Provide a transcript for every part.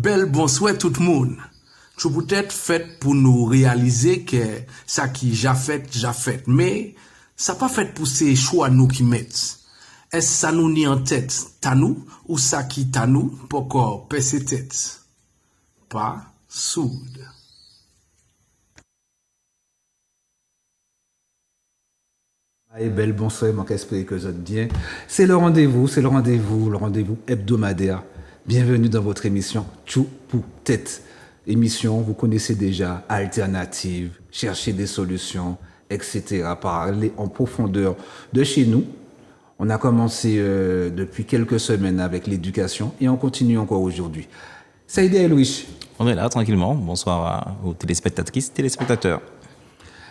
Bel bonsoir tout le monde. Je peut-être fait pour nous réaliser que ça qui j'ai fait, mais ça pas fait pour ces choix nous qui mettent. Est-ce ça nous ni en tête, ta nous, ou ça qui ta nous, pour qu'on pèse tête? Pas soude. Et belle bonsoir, mon esprit que vous êtes bien. C'est le rendez-vous hebdomadaire. Bienvenue dans votre émission Tchou pour tête. Émission, vous connaissez déjà, alternative, chercher des solutions, etc. Parler en profondeur de chez nous. On a commencé depuis quelques semaines avec l'éducation et on continue encore aujourd'hui. Saïd Elouich. On est là tranquillement. Bonsoir aux téléspectatrices, téléspectateurs.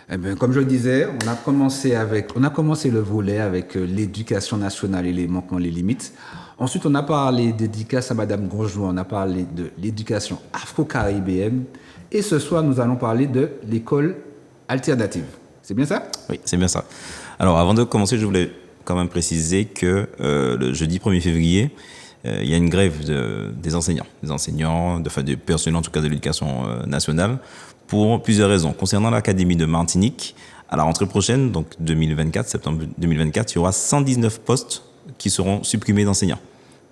Eh bien, comme je le disais, on a commencé le volet avec l'éducation nationale et les manquements, les limites. Ensuite, on a parlé dédicace à Madame Grosjean, on a parlé de l'éducation afro-caribéenne. Et ce soir, nous allons parler de l'école alternative. C'est bien ça? Oui, c'est bien ça. Alors, avant de commencer, je voulais quand même préciser que le jeudi 1er février, il y a une grève des enseignants, des personnels en tout cas de l'éducation nationale, pour plusieurs raisons. Concernant l'Académie de Martinique, à la rentrée prochaine, donc 2024, septembre 2024, il y aura 119 postes qui seront supprimés d'enseignants.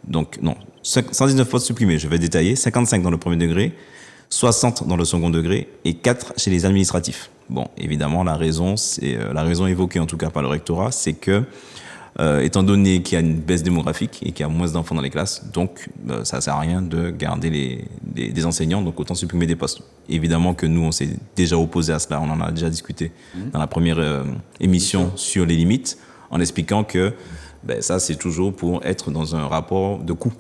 Donc, non, 119 postes supprimés, je vais détailler, 55 dans le premier degré, 60 dans le second degré et 4 chez les administratifs. Bon, évidemment, la raison évoquée en tout cas par le rectorat, c'est que étant donné qu'il y a une baisse démographique et qu'il y a moins d'enfants dans les classes, donc ça sert à rien de garder des enseignants, donc autant supprimer des postes. Évidemment que nous, on s'est déjà opposé à cela, on en a déjà discuté dans la première émission sur les limites, en expliquant que ça c'est toujours pour être dans un rapport de coût.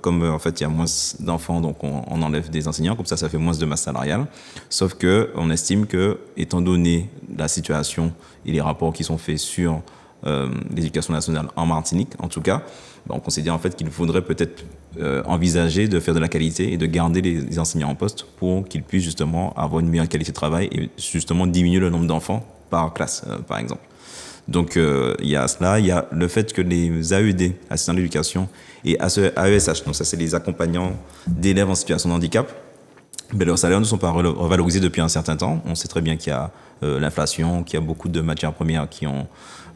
Comme en fait il y a moins d'enfants, donc on enlève des enseignants, comme ça fait moins de masse salariale. Sauf que on estime que, étant donné la situation et les rapports qui sont faits sur l'éducation nationale en Martinique, en tout cas, on considère en fait qu'il faudrait peut-être envisager de faire de la qualité et de garder les enseignants en poste pour qu'ils puissent justement avoir une meilleure qualité de travail et justement diminuer le nombre d'enfants par classe, par exemple. Donc il y a cela, il y a le fait que les AED, assistants d'éducation, et AESH, donc ça c'est les accompagnants d'élèves en situation de handicap, leurs salaires ne sont pas revalorisés depuis un certain temps. On sait très bien qu'il y a l'inflation, qu'il y a beaucoup de matières premières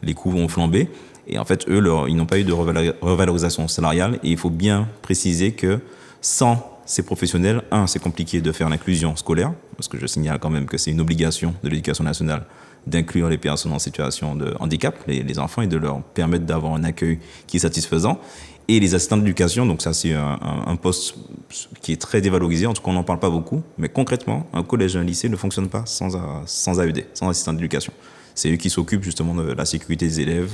les coûts ont flambé. Et en fait, eux, ils n'ont pas eu de revalorisation salariale. Et il faut bien préciser que sans ces professionnels, c'est compliqué de faire l'inclusion scolaire, parce que je signale quand même que c'est une obligation de l'éducation nationale d'inclure les personnes en situation de handicap, les enfants, et de leur permettre d'avoir un accueil qui est satisfaisant. Et les assistants d'éducation, donc ça c'est un poste qui est très dévalorisé, en tout cas on n'en parle pas beaucoup, mais concrètement, un collège et un lycée ne fonctionnent pas sans AED, sans assistant d'éducation. C'est eux qui s'occupent justement de la sécurité des élèves,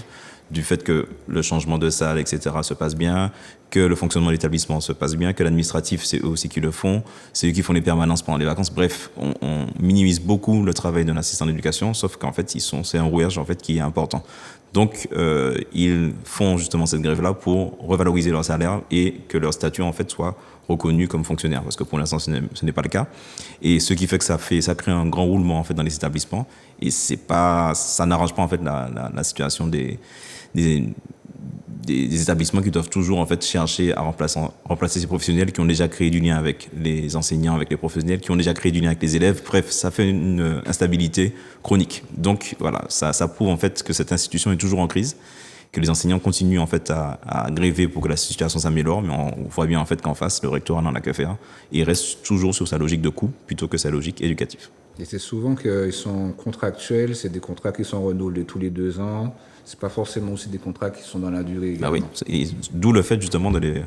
du fait que le changement de salle, etc. se passe bien, que le fonctionnement de l'établissement se passe bien, que l'administratif, c'est eux aussi qui le font, c'est eux qui font les permanences pendant les vacances. Bref, on minimise beaucoup le travail d'un assistant d'éducation, sauf qu'en fait, c'est un rouage en fait qui est important. Donc, ils font justement cette grève-là pour revaloriser leur salaire et que leur statut en fait soit reconnu comme fonctionnaire, parce que pour l'instant, ce n'est pas le cas. Et ce qui fait que ça crée un grand roulement en fait dans les établissements, et ça n'arrange pas en fait la situation des établissements qui doivent toujours en fait chercher à remplacer ces professionnels qui ont déjà créé du lien avec les enseignants, avec les professionnels, qui ont déjà créé du lien avec les élèves. Bref, ça fait une instabilité chronique. Donc voilà, ça prouve en fait que cette institution est toujours en crise, que les enseignants continuent en fait à gréver pour que la situation s'améliore, mais on voit bien en fait qu'en face, le rectorat n'en a que faire. Il reste toujours sur sa logique de coût plutôt que sa logique éducative. Et c'est souvent qu'ils sont contractuels, c'est des contrats qui sont renouvelés tous les 2 ans. C'est pas forcément aussi des contrats qui sont dans la durée également. Oui, d'où le fait justement de les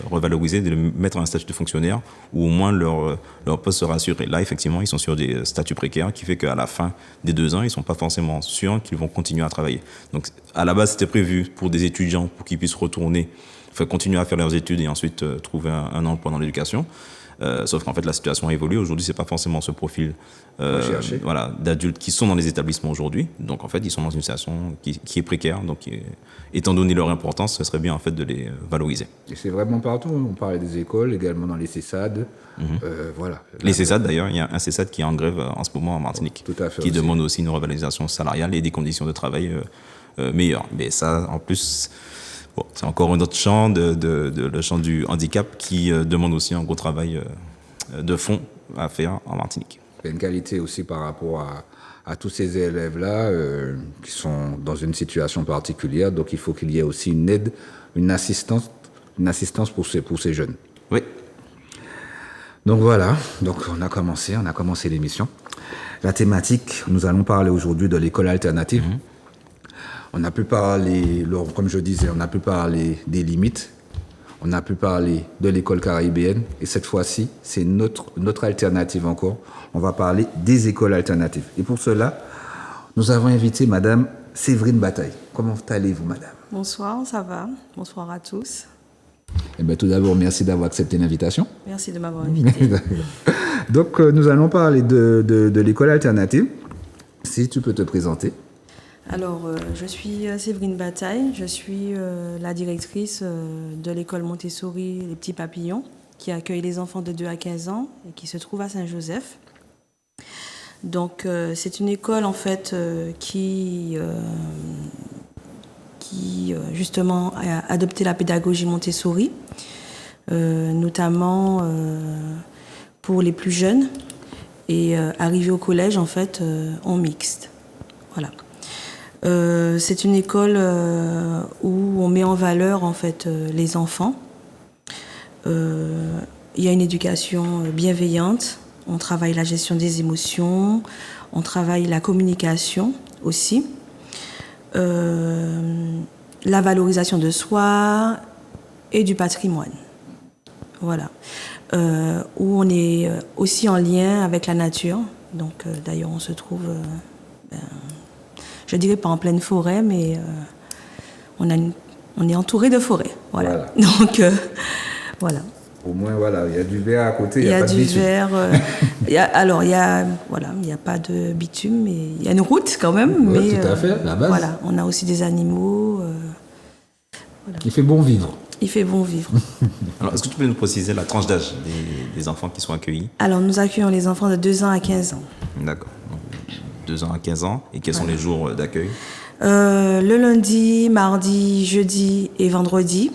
revaloriser, de les mettre en un statut de fonctionnaire, où au moins leur poste sera assuré. Là, effectivement, ils sont sur des statuts précaires, qui fait qu'à la fin des 2 ans, ils sont pas forcément sûrs qu'ils vont continuer à travailler. Donc, à la base, c'était prévu pour des étudiants, pour qu'ils puissent continuer à faire leurs études et ensuite trouver un emploi dans l'éducation. Sauf qu'en fait la situation a évolué. Aujourd'hui, c'est pas forcément ce profil d'adultes qui sont dans les établissements aujourd'hui. Donc en fait, ils sont dans une situation qui est précaire. Donc étant donné leur importance, ce serait bien en fait de les valoriser. Et c'est vraiment partout. On parlait des écoles, également dans les CESAD. Voilà. Les CESAD d'ailleurs, il y a un CESAD qui est en grève en ce moment en Martinique, tout à fait, qui demande aussi une revalorisation salariale et des conditions de travail meilleures. Mais ça, en plus, Bon, c'est encore un autre champ, le champ du handicap, qui demande aussi un gros travail de fond à faire en Martinique. Il y a une qualité aussi par rapport à tous ces élèves-là qui sont dans une situation particulière. Donc, il faut qu'il y ait aussi une aide, une assistance pour ces jeunes. Oui. Donc, voilà. Donc, on a commencé l'émission. La thématique, nous allons parler aujourd'hui de l'école alternative. On a pu parler, comme je disais, on a pu parler des limites. On a pu parler de l'école caribéenne. Et cette fois-ci, c'est notre alternative encore. On va parler des écoles alternatives. Et pour cela, nous avons invité Madame Séverine Bataille. Comment allez-vous, Madame? Bonsoir, ça va. Bonsoir à tous. Eh bien, tout d'abord, merci d'avoir accepté l'invitation. Merci de m'avoir invité. Donc, nous allons parler de l'école alternative. Si tu peux te présenter. Alors, je suis Séverine Bataille. Je suis la directrice de l'école Montessori Les Petits Papillons, qui accueille les enfants de 2 à 15 ans et qui se trouve à Saint-Joseph. Donc, c'est une école, en fait, qui justement a adopté la pédagogie Montessori, notamment pour les plus jeunes, et arrivé au collège, en fait, en mixte. Voilà. C'est une école où on met en valeur, en fait, les enfants. Il y a une éducation bienveillante. On travaille la gestion des émotions. On travaille la communication aussi. La valorisation de soi et du patrimoine. Voilà. Où on est aussi en lien avec la nature. Donc, d'ailleurs, on se trouve, je dirais pas en pleine forêt, mais on est entouré de forêt. Voilà. Donc, voilà. Au moins, voilà, il y a du verre à côté, il y a pas de bitume. Il y a pas de bitume, mais il y a une route quand même. Oui, mais, tout à fait, la base. Voilà, on a aussi des animaux. Voilà. Il fait bon vivre. Il fait bon vivre. Alors, est-ce que tu peux nous préciser la tranche d'âge des enfants qui sont accueillis? Alors, nous accueillons les enfants de 2 ans à 15 ans. D'accord. 2 ans à 15 ans. Et quels sont les jours d'accueil? Le lundi, mardi, jeudi et vendredi.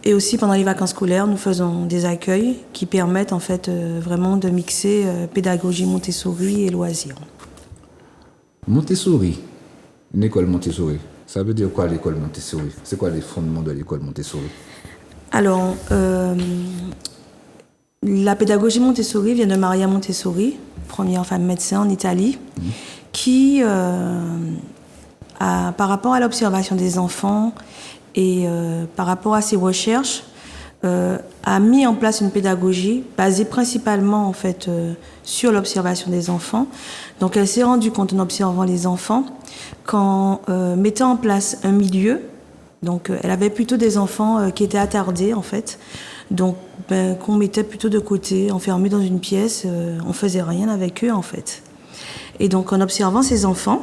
Et aussi pendant les vacances scolaires, nous faisons des accueils qui permettent en fait vraiment de mixer pédagogie Montessori et loisirs. Montessori, une école Montessori, ça veut dire quoi l'école Montessori? C'est quoi les fondements de l'école Montessori? Alors, la pédagogie Montessori vient de Maria Montessori, première femme médecin en Italie, qui, par rapport à l'observation des enfants et par rapport à ses recherches, a mis en place une pédagogie basée principalement en fait sur l'observation des enfants. Donc elle s'est rendue compte en observant les enfants qu'en mettant en place un milieu, donc elle avait plutôt des enfants qui étaient attardés en fait, donc qu'on mettait plutôt de côté, enfermés dans une pièce, on faisait rien avec eux en fait. Et donc en observant ces enfants,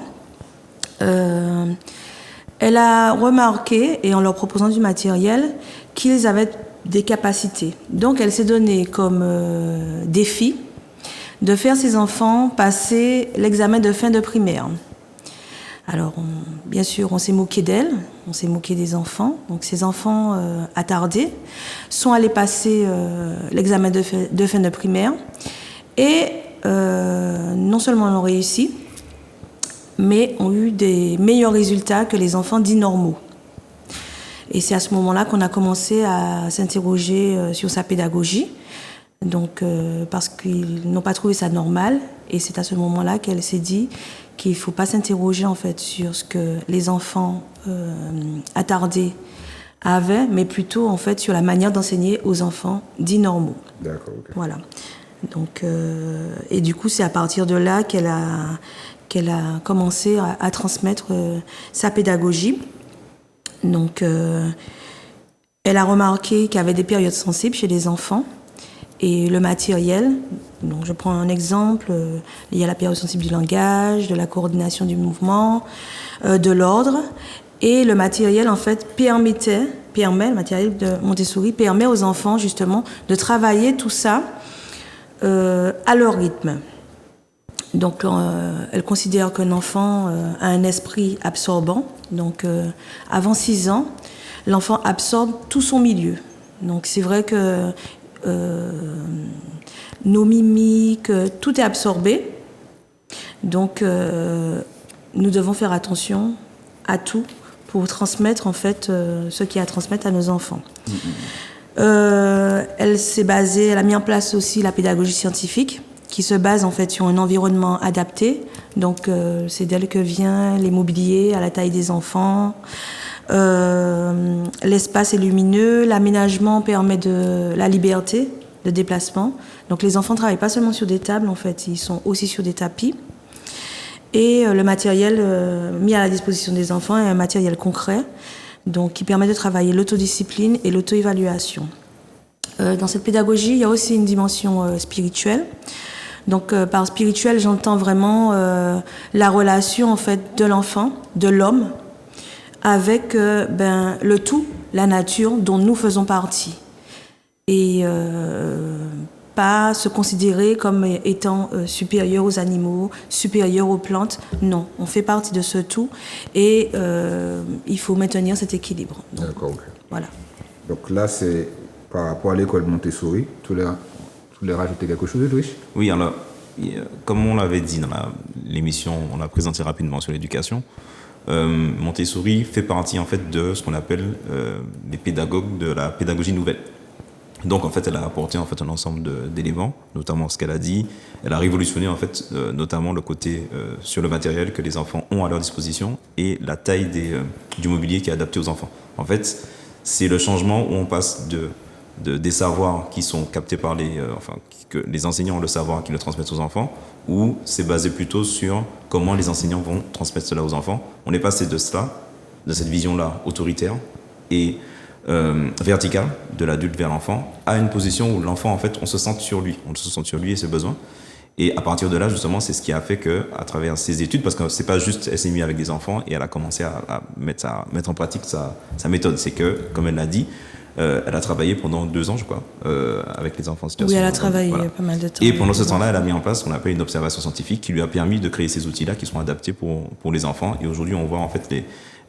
elle a remarqué, et en leur proposant du matériel, qu'ils avaient des capacités. Donc elle s'est donnée comme défi de faire ces enfants passer l'examen de fin de primaire. Alors, bien sûr, on s'est moqué d'elle, on s'est moqué des enfants. Donc ces enfants attardés sont allés passer l'examen de fin de primaire. Et non seulement l'ont réussi, mais ont eu des meilleurs résultats que les enfants dits normaux. Et c'est à ce moment-là qu'on a commencé à s'interroger sur sa pédagogie, donc parce qu'ils n'ont pas trouvé ça normal. Et c'est à ce moment-là qu'elle s'est dit qu'il ne faut pas s'interroger en fait sur ce que les enfants attardés avaient, mais plutôt en fait sur la manière d'enseigner aux enfants dits normaux. D'accord. Okay. Voilà. Donc et du coup c'est à partir de là qu'elle a commencé à transmettre sa pédagogie. Donc, elle a remarqué qu'il y avait des périodes sensibles chez les enfants et le matériel. Donc, je prends un exemple. Il y a la période sensible du langage, de la coordination du mouvement, de l'ordre. Et le matériel, en fait, le matériel de Montessori permet aux enfants, justement, de travailler tout ça à leur rythme. Donc, elle considère qu'un enfant a un esprit absorbant. Donc, avant 6 ans, l'enfant absorbe tout son milieu. Donc, c'est vrai que nos mimiques, tout est absorbé. Donc, nous devons faire attention à tout pour transmettre, en fait, ce qu'il y a à transmettre à nos enfants. Elle a mis en place aussi la pédagogie scientifique, qui se base en fait sur un environnement adapté. Donc c'est d'elle que vient les mobiliers à la taille des enfants. L'espace est lumineux, l'aménagement permet de la liberté de déplacement. Donc les enfants ne travaillent pas seulement sur des tables, en fait, ils sont aussi sur des tapis. Et le matériel mis à la disposition des enfants est un matériel concret, donc qui permet de travailler l'autodiscipline et l'auto-évaluation. Dans cette pédagogie, il y a aussi une dimension spirituelle. Donc par spirituel, j'entends vraiment la relation en fait de l'enfant, de l'homme, avec le tout, la nature dont nous faisons partie. Et pas se considérer comme étant supérieur aux animaux, supérieur aux plantes. Non, on fait partie de ce tout et il faut maintenir cet équilibre. Donc, D'accord, ok. Voilà. Donc là, c'est par rapport à l'école Montessori. Tu voulais rajouter quelque chose, Louis? Oui, alors, comme on l'avait dit dans l'émission, on l'a présenté rapidement sur l'éducation, Montessori fait partie en fait de ce qu'on appelle les pédagogues de la pédagogie nouvelle. Donc en fait, elle a apporté en fait un ensemble d'éléments, notamment ce qu'elle a dit. Elle a révolutionné en fait notamment le côté sur le matériel que les enfants ont à leur disposition et la taille du mobilier qui est adapté aux enfants. En fait, c'est le changement où on passe des savoirs qui sont captés par que les enseignants ont le savoir qui le transmettent aux enfants, ou c'est basé plutôt sur comment les enseignants vont transmettre cela aux enfants. On est passé de cela, de cette vision-là autoritaire et verticale de l'adulte vers l'enfant, à une position où l'enfant, en fait, on se centre sur lui et ses besoins. Et à partir de là, justement, c'est ce qui a fait que, à travers ses études, parce que c'est pas juste, elle s'est mise avec des enfants et elle a commencé à mettre en pratique sa méthode. C'est que, comme elle l'a dit, elle a travaillé pendant 2 ans, je crois, avec les enfants en situation. Oui, elle a travaillé pas mal de temps. Et pendant ce temps-là, elle a mis en place ce qu'on appelle une observation scientifique qui lui a permis de créer ces outils-là qui sont adaptés pour les enfants. Et aujourd'hui, on voit en fait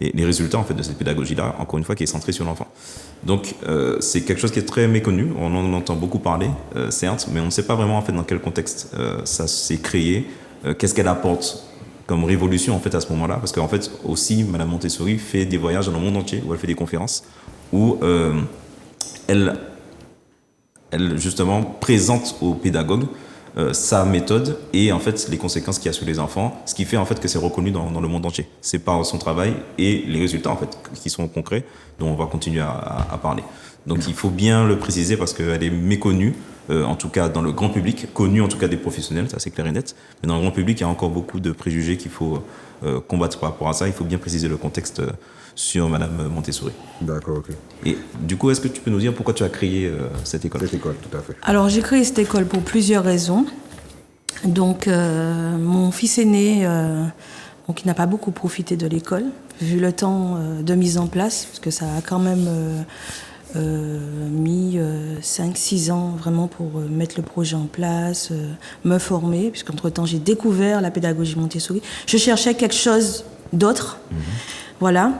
les résultats en fait de cette pédagogie-là, encore une fois, qui est centrée sur l'enfant. Donc, c'est quelque chose qui est très méconnu. On en entend beaucoup parler, certes, mais on ne sait pas vraiment en fait dans quel contexte ça s'est créé, qu'est-ce qu'elle apporte comme révolution en fait à ce moment-là, parce qu'en fait aussi, Madame Montessori fait des voyages dans le monde entier où elle fait des conférences où elle justement présente aux pédagogues sa méthode et en fait les conséquences qu'il y a sur les enfants, ce qui fait en fait que c'est reconnu dans le monde entier. C'est par son travail et les résultats en fait qui sont concrets dont on va continuer à parler. Donc il faut bien le préciser parce qu'elle est méconnue, en tout cas dans le grand public, connue en tout cas des professionnels, ça c'est clair et net, mais dans le grand public il y a encore beaucoup de préjugés qu'il faut combattre par rapport à ça. Il faut bien préciser le contexte sur Madame Montessori. D'accord, ok. Et du coup, est-ce que tu peux nous dire pourquoi tu as créé cette école? Cette école, tout à fait. Alors, j'ai créé cette école pour plusieurs raisons. Donc, mon fils aîné, il n'a pas beaucoup profité de l'école, vu le temps de mise en place, parce que ça a quand même mis 5-6 ans vraiment pour mettre le projet en place, me former, puisqu'entre-temps, j'ai découvert la pédagogie Montessori. Je cherchais quelque chose d'autre. Voilà.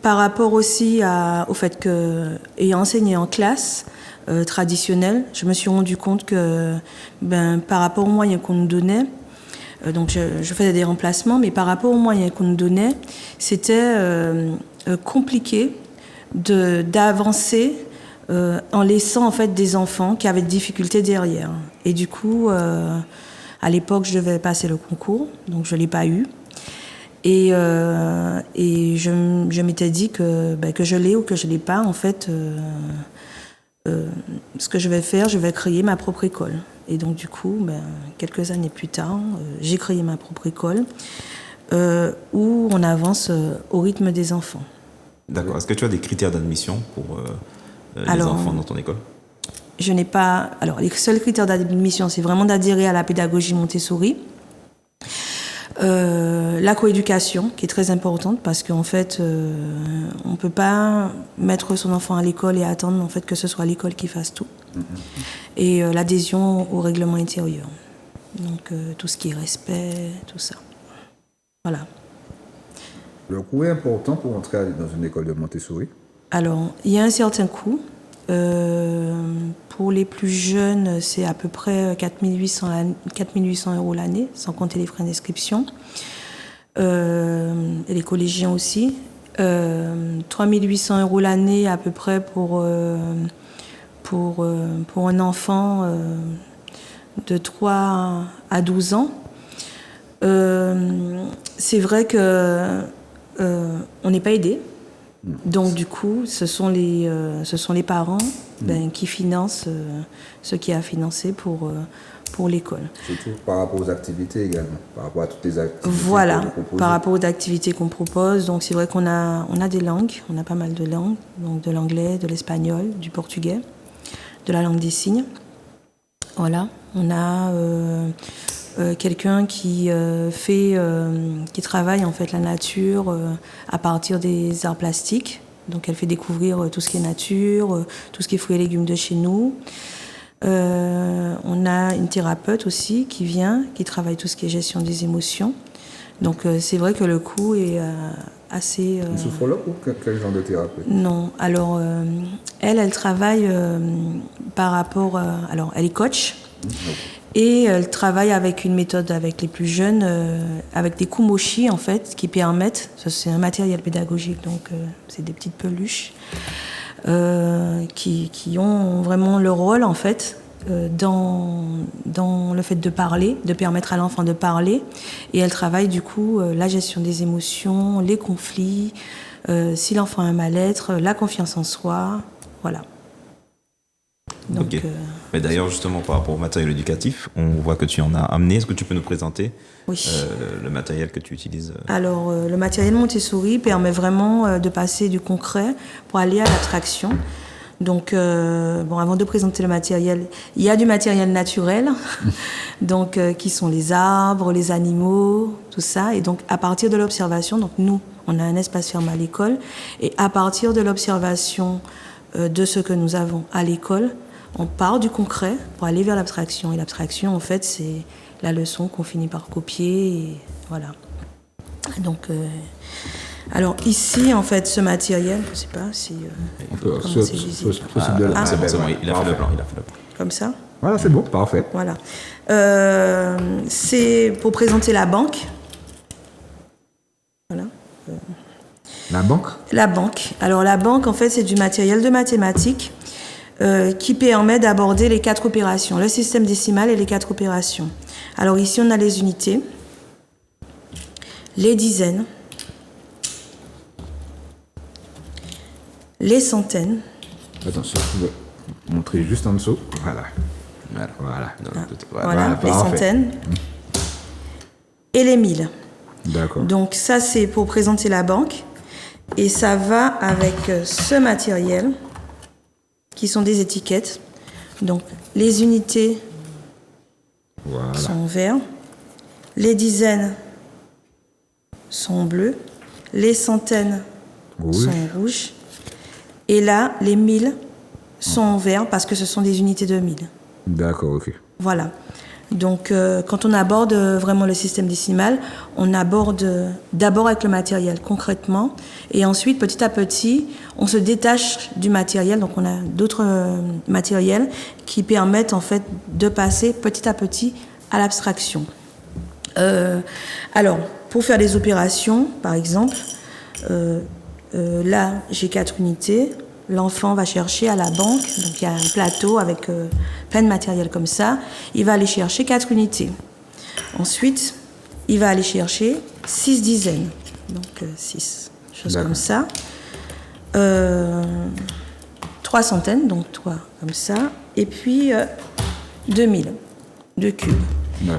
Par rapport aussi au fait que, ayant enseigné en classe traditionnelle, je me suis rendu compte que, par rapport aux moyens qu'on nous donnait, donc je faisais des remplacements, mais par rapport aux moyens qu'on nous donnait, c'était compliqué d'avancer en laissant en fait des enfants qui avaient des difficultés derrière. Et du coup, à l'époque, je devais passer le concours, donc je l'ai pas eu. Et je m'étais dit que je l'ai ou que je l'ai pas, en fait, ce que je vais faire, je vais créer ma propre école. Et donc du coup, quelques années plus tard, j'ai créé ma propre école où on avance au rythme des enfants. D'accord. Est-ce que tu as des critères d'admission pour les enfants dans ton école? Je n'ai pas... Alors, les seuls critères d'admission, c'est vraiment d'adhérer à la pédagogie Montessori. La coéducation, qui est très importante, parce qu'en fait, on peut pas mettre son enfant à l'école et attendre en fait que ce soit l'école qui fasse tout. Et l'adhésion au règlement intérieur. Donc tout ce qui est respect, tout ça. Voilà. Le coût est important pour entrer dans une école de Montessori? Alors, il y a un certain coût. Pour les plus jeunes, c'est à peu près 4 800 € l'année, sans compter les frais d'inscription. Et les collégiens aussi. 3 800 € l'année à peu près pour un enfant de 3 à 12 ans. C'est vrai que on n'est pas aidé. Donc du coup, ce sont les parents qui financent ce qui est à financer pour l'école. Surtout par rapport aux activités également, par rapport à toutes les activités. Voilà, que vous proposez. par rapport aux activités qu'on propose. Donc c'est vrai qu'on a des langues, on a pas mal de langues, donc de l'anglais, de l'espagnol, du portugais, de la langue des signes. Voilà, on a quelqu'un qui travaille en fait la nature à partir des arts plastiques. Donc elle fait découvrir tout ce qui est nature, tout ce qui est fruits et légumes de chez nous. On a une thérapeute aussi qui vient, qui travaille tout ce qui est gestion des émotions. Donc c'est vrai que le coût est assez... Une sophrologue ou quel genre de thérapeute? Non, alors elle travaille par rapport... alors elle est coach. Et elle travaille avec une méthode avec les plus jeunes, avec des kumoshi en fait, qui permettent, ça c'est un matériel pédagogique, donc c'est des petites peluches, qui ont vraiment le rôle en fait dans le fait de parler, de permettre à l'enfant de parler. Et elle travaille du coup la gestion des émotions, les conflits, si l'enfant a un mal-être, la confiance en soi, voilà. Donc, ok. Mais d'ailleurs, justement, par rapport au matériel éducatif, on voit que tu en as amené. Est-ce que tu peux nous présenter le matériel que tu utilises? Alors, le matériel Montessori permet vraiment de passer du concret pour aller à l'abstraction. Donc, avant de présenter le matériel, il y a du matériel naturel, donc qui sont les arbres, les animaux, tout ça. Et donc, à partir de l'observation, donc nous, on a un espace fermé à l'école, et à partir de l'observation de ce que nous avons à l'école, on part du concret pour aller vers l'abstraction. Et l'abstraction, en fait, c'est la leçon qu'on finit par copier. Et voilà. Donc, alors ici, en fait, ce matériel, je ne sais pas si... C'est bon, il a fait le plan. Comme ça. Voilà, c'est bon, parfait. Voilà. C'est pour présenter la banque. Voilà. La banque? La banque. Alors la banque, en fait, c'est du matériel de mathématiques qui permet d'aborder les 4 opérations, le système décimal et les 4 opérations. Alors ici, on a les unités, les dizaines, les centaines. Attention, je vais montrer juste en dessous. Voilà. Voilà, les centaines et les 1000. D'accord. Donc ça, c'est pour présenter la banque. Et ça va avec ce matériel, qui sont des étiquettes. Donc, les unités sont en vert, les dizaines sont en bleu, les centaines sont en rouge, et là, les 1000 sont en vert parce que ce sont des unités de 1000. D'accord, ok. Voilà. Donc, quand on aborde vraiment le système décimal, on aborde d'abord avec le matériel concrètement, et ensuite, petit à petit, on se détache du matériel. Donc, on a d'autres matériels qui permettent en fait de passer petit à petit à l'abstraction. Alors, pour faire des opérations, par exemple, là, j'ai 4 unités. L'enfant va chercher à la banque, donc il y a un plateau avec plein de matériel comme ça. Il va aller chercher 4 unités. Ensuite, il va aller chercher 6 dizaines, donc 6 choses comme ça. 3 centaines, donc 3 comme ça. Et puis 2000, 2 cubes.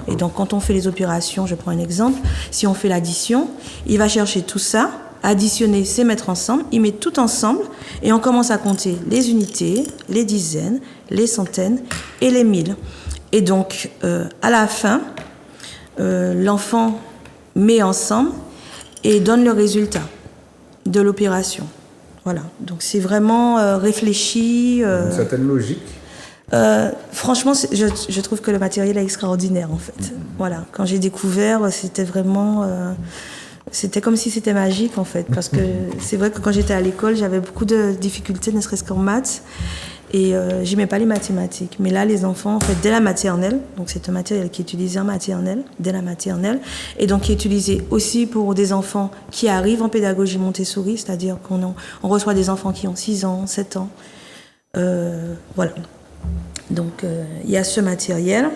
Et donc quand on fait les opérations, je prends un exemple, si on fait l'addition, il va chercher tout ça, additionner, c'est mettre ensemble, il met tout ensemble et on commence à compter les unités, les dizaines, les centaines et les 1000. Et donc, à la fin, l'enfant met ensemble et donne le résultat de l'opération. Voilà, donc c'est vraiment réfléchi. Une certaine logique. Franchement, je trouve que le matériel est extraordinaire en fait. Voilà, quand j'ai découvert, c'était vraiment, c'était comme si c'était magique en fait, parce que c'est vrai que quand j'étais à l'école, j'avais beaucoup de difficultés, ne serait-ce qu'en maths, et j'aimais pas les mathématiques. Mais là, les enfants, en fait, dès la maternelle, donc c'est un matériel qui est utilisé en maternelle, dès la maternelle, et donc qui est utilisé aussi pour des enfants qui arrivent en pédagogie Montessori, c'est-à-dire on reçoit des enfants qui ont 6 ans, 7 ans, voilà. Donc, il y a ce matériel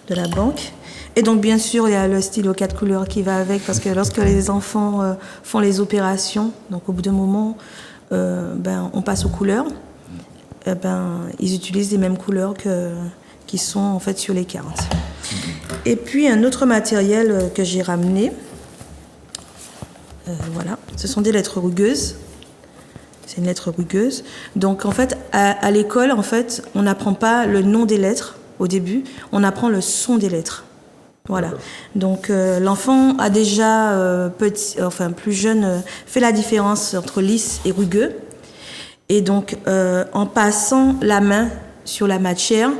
de la banque. Et donc, bien sûr, il y a le stylo 4 couleurs qui va avec, parce que lorsque les enfants font les opérations, donc au bout d'un moment, on passe aux couleurs. Ils utilisent les mêmes couleurs qui sont en fait sur les cartes. Et puis, un autre matériel que j'ai ramené, voilà, ce sont des lettres rugueuses. C'est une lettre rugueuse. Donc, en fait, à l'école, en fait, on n'apprend pas le nom des lettres au début, on apprend le son des lettres. Voilà. Donc, l'enfant a déjà, plus jeune, fait la différence entre lisse et rugueux. Et donc, en passant la main sur la matière,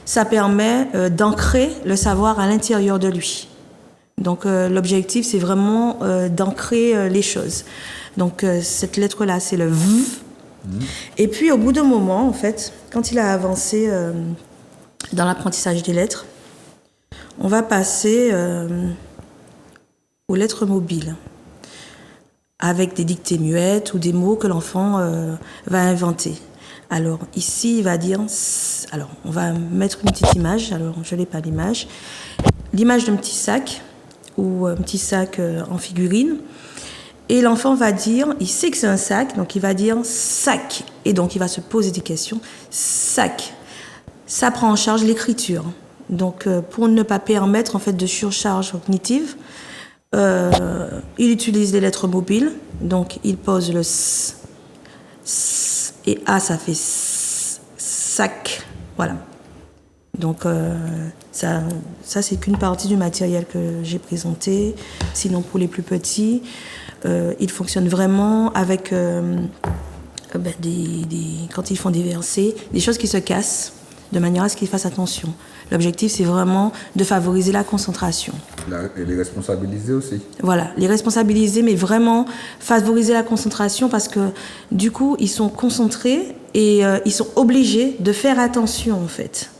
ça permet d'ancrer le savoir à l'intérieur de lui. Donc, l'objectif, c'est vraiment d'ancrer les choses. Donc, cette lettre-là, c'est le V. Et puis, au bout d'un moment, en fait, quand il a avancé dans l'apprentissage des lettres, on va passer aux lettres mobiles, avec des dictées muettes ou des mots que l'enfant va inventer. Alors, ici, il va dire... Alors, on va mettre une petite image. Alors, je n'ai pas l'image. L'image d'un petit sac, ou un petit sac en figurine. Et l'enfant va dire, il sait que c'est un sac, donc il va dire sac. Et donc il va se poser des questions. Sac. Ça prend en charge l'écriture. Donc pour ne pas permettre en fait de surcharge cognitive, il utilise les lettres mobiles. Donc il pose le s et A, ça fait sac. Voilà. Donc ça c'est qu'une partie du matériel que j'ai présenté. Sinon pour les plus petits, ils fonctionnent vraiment avec quand ils font des versets, des choses qui se cassent, de manière à ce qu'ils fassent attention. L'objectif, c'est vraiment de favoriser la concentration. Et les responsabiliser aussi. Voilà, les responsabiliser, mais vraiment favoriser la concentration parce que du coup, ils sont concentrés et ils sont obligés de faire attention en fait.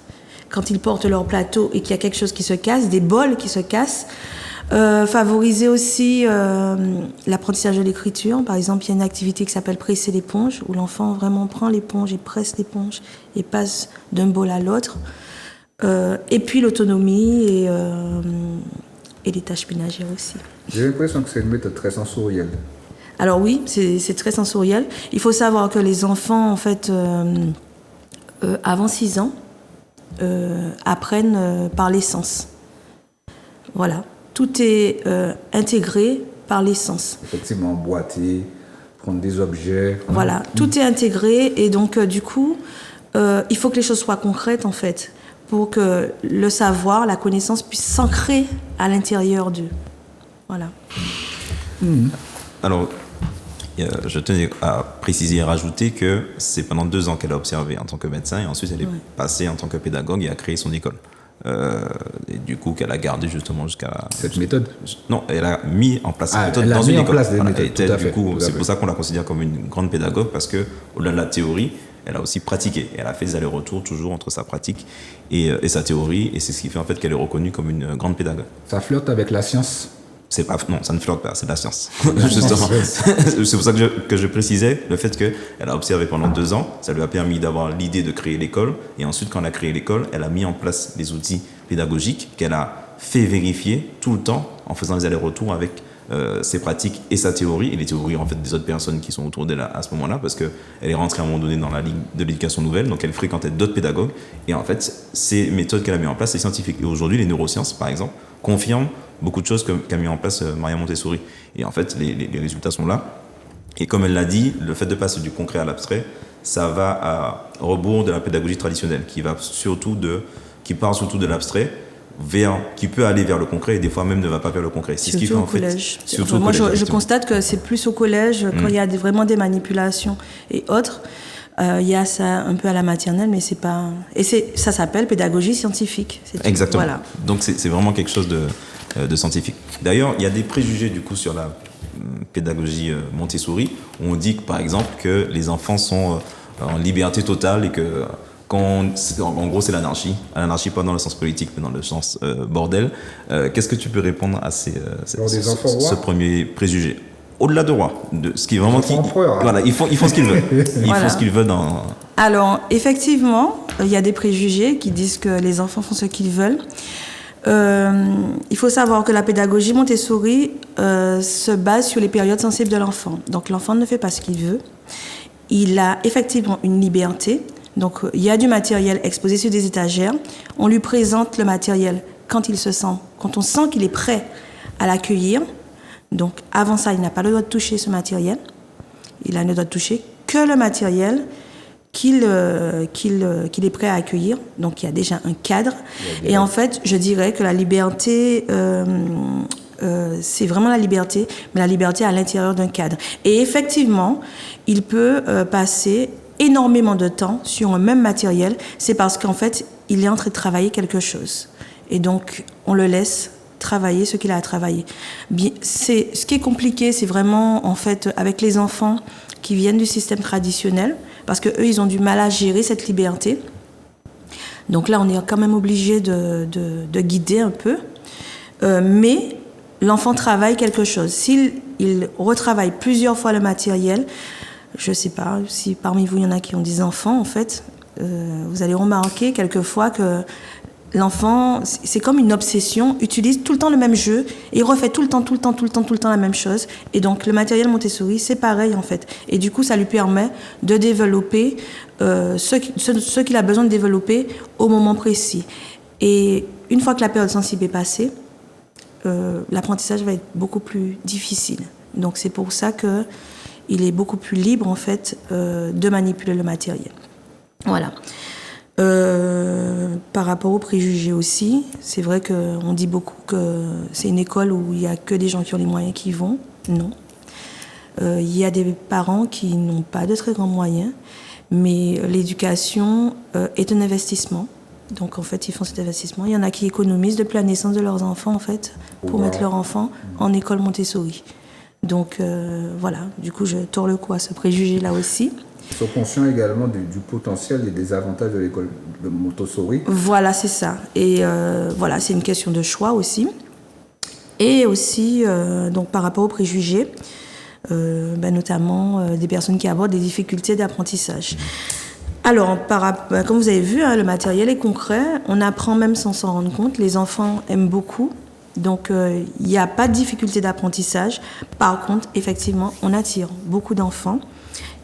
Quand ils portent leur plateau et qu'il y a quelque chose qui se casse, des bols qui se cassent, favoriser aussi l'apprentissage de l'écriture. Par exemple, il y a une activité qui s'appelle presser l'éponge, où l'enfant vraiment prend l'éponge et presse l'éponge et passe d'un bol à l'autre. Et puis l'autonomie et les tâches ménagères aussi. J'ai l'impression que c'est une méthode très sensorielle. Alors oui, c'est très sensoriel. Il faut savoir que les enfants, en fait, avant 6 ans, apprennent par les sens. Voilà. Tout est intégré par les sens. Effectivement, emboîter, prendre des objets. Voilà, tout est intégré et donc du coup, il faut que les choses soient concrètes en fait, pour que le savoir, la connaissance puisse s'ancrer à l'intérieur d'eux. Voilà. Alors, je tenais à préciser et rajouter que c'est pendant 2 ans qu'elle a observé en tant que médecin et ensuite elle est passée en tant que pédagogue et a créé son école. Et du coup, qu'elle a gardé justement jusqu'à... Cette méthode? Non, elle a mis en place cette méthode dans une école. C'est pour ça qu'on la considère comme une grande pédagogue parce que au-delà de la théorie, elle a aussi pratiqué. Elle a fait des allers-retours toujours entre sa pratique et sa théorie et c'est ce qui fait en fait qu'elle est reconnue comme une grande pédagogue. Ça flirte avec la science? Non, ça ne flotte pas, c'est de la science. Justement. C'est pour ça que je précisais le fait qu'elle a observé pendant 2 ans, ça lui a permis d'avoir l'idée de créer l'école, et ensuite quand elle a créé l'école, elle a mis en place des outils pédagogiques qu'elle a fait vérifier tout le temps en faisant des allers-retours avec ses pratiques et sa théorie, et les théories en fait des autres personnes qui sont autour d'elle à ce moment-là, parce qu'elle est rentrée à un moment donné dans la ligue de l'éducation nouvelle, donc elle fréquentait d'autres pédagogues, et en fait, ces méthodes qu'elle a mis en place, c'est scientifique. Et aujourd'hui, les neurosciences, par exemple, confirment beaucoup de choses qu'a mis en place Maria Montessori. Et en fait, les résultats sont là. Et comme elle l'a dit, le fait de passer du concret à l'abstrait, ça va à rebours de la pédagogie traditionnelle, qui part surtout de l'abstrait, qui peut aller vers le concret et des fois même ne va pas vers le concret. C'est ce qui fait en fait. Surtout au collège. Je constate que c'est plus au collège quand il y a vraiment des manipulations et autres. Il y a ça un peu à la maternelle, mais c'est pas. Et ça s'appelle pédagogie scientifique. Exactement. Voilà. Donc c'est vraiment quelque chose de scientifique. D'ailleurs, il y a des préjugés du coup sur la pédagogie Montessori où on dit par exemple que les enfants sont en liberté totale et que en gros c'est l'anarchie pas dans le sens politique mais dans le sens bordel. Qu'est-ce que tu peux répondre à ce premier préjugé? Au-delà de roi, de ce qui est vraiment voilà, ils font ce qu'ils veulent. Font ce qu'ils veulent dans. Alors effectivement, il y a des préjugés qui disent que les enfants font ce qu'ils veulent. Il faut savoir que la pédagogie Montessori se base sur les périodes sensibles de l'enfant. Donc l'enfant ne fait pas ce qu'il veut. Il a effectivement une liberté. Donc il y a du matériel exposé sur des étagères. On lui présente le matériel quand on sent qu'il est prêt à l'accueillir. Donc avant ça, il n'a pas le droit de toucher ce matériel. Il a le droit de toucher que le matériel qu'il est prêt à accueillir. Donc il y a déjà un cadre. Et en fait, je dirais que la liberté, c'est vraiment la liberté, mais la liberté à l'intérieur d'un cadre. Et effectivement, il peut passer énormément de temps sur un même matériel. C'est parce qu'en fait, il est en train de travailler quelque chose. Et donc, on le laisse travailler ce qu'il a à travailler. Ce qui est compliqué, c'est vraiment, en fait, avec les enfants qui viennent du système traditionnel, parce que eux, ils ont du mal à gérer cette liberté. Donc là, on est quand même obligé de guider un peu. Mais l'enfant travaille quelque chose. S'il retravaille plusieurs fois le matériel, je ne sais pas si parmi vous, il y en a qui ont des enfants, en fait, vous allez remarquer quelquefois que l'enfant, c'est comme une obsession, utilise tout le temps le même jeu et refait tout le temps la même chose. Et donc, le matériel Montessori, c'est pareil, en fait. Et du coup, ça lui permet de développer ce qu'il a besoin de développer au moment précis. Et une fois que la période sensible est passée, l'apprentissage va être beaucoup plus difficile. Donc, c'est pour ça qu'il est beaucoup plus libre, en fait, de manipuler le matériel. Voilà. Par rapport aux préjugés aussi, c'est vrai qu'on dit beaucoup que c'est une école où il n'y a que des gens qui ont les moyens qui y vont. Non. Il y a des parents qui n'ont pas de très grands moyens, mais l'éducation est un investissement. Donc en fait, ils font cet investissement. Il y en a qui économisent depuis la naissance de leurs enfants, en fait, pour mettre leur enfant en école Montessori. Donc voilà, du coup, je tords le cou à ce préjugé-là aussi. Ils sont conscients également du potentiel et des avantages de l'école de Montessori. Voilà, c'est ça. Et voilà, c'est une question de choix aussi. Et aussi, donc par rapport aux préjugés, notamment des personnes qui abordent des difficultés d'apprentissage. Alors, comme vous avez vu, le matériel est concret. On apprend même sans s'en rendre compte. Les enfants aiment beaucoup. Donc, il n'y a pas de difficulté d'apprentissage. Par contre, effectivement, on attire beaucoup d'enfants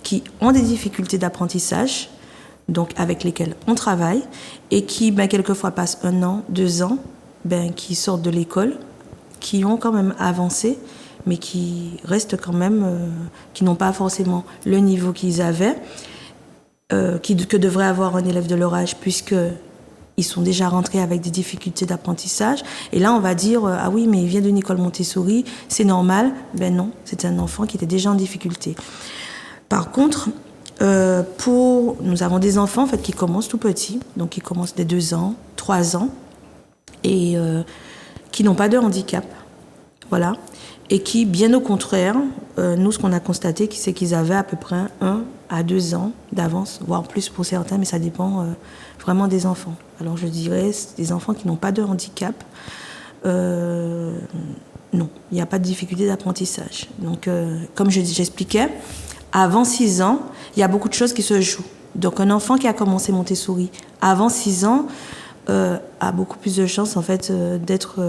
qui ont des difficultés d'apprentissage, donc avec lesquels on travaille, et qui, quelquefois, passent 1 an, 2 ans, qui sortent de l'école, qui ont quand même avancé, mais qui restent quand même, qui n'ont pas forcément le niveau qu'ils avaient, que devrait avoir un élève de leur âge, puisqu'ils sont déjà rentrés avec des difficultés d'apprentissage. Et là, on va dire, ah oui, mais il vient d'une école Montessori, c'est normal. Non, c'est un enfant qui était déjà en difficulté. Par contre, nous avons des enfants en fait, qui commencent tout petits, donc qui commencent dès 2 ans, 3 ans, et qui n'ont pas de handicap. Voilà. Et qui, bien au contraire, nous, ce qu'on a constaté, c'est qu'ils avaient à peu près 1 à 2 ans d'avance, voire plus pour certains, mais ça dépend vraiment des enfants. Alors je dirais, des enfants qui n'ont pas de handicap, non, il n'y a pas de difficulté d'apprentissage. Donc, comme j'expliquais, avant 6 ans, il y a beaucoup de choses qui se jouent. Donc, un enfant qui a commencé Montessori avant 6 ans a beaucoup plus de chances, en fait, d'être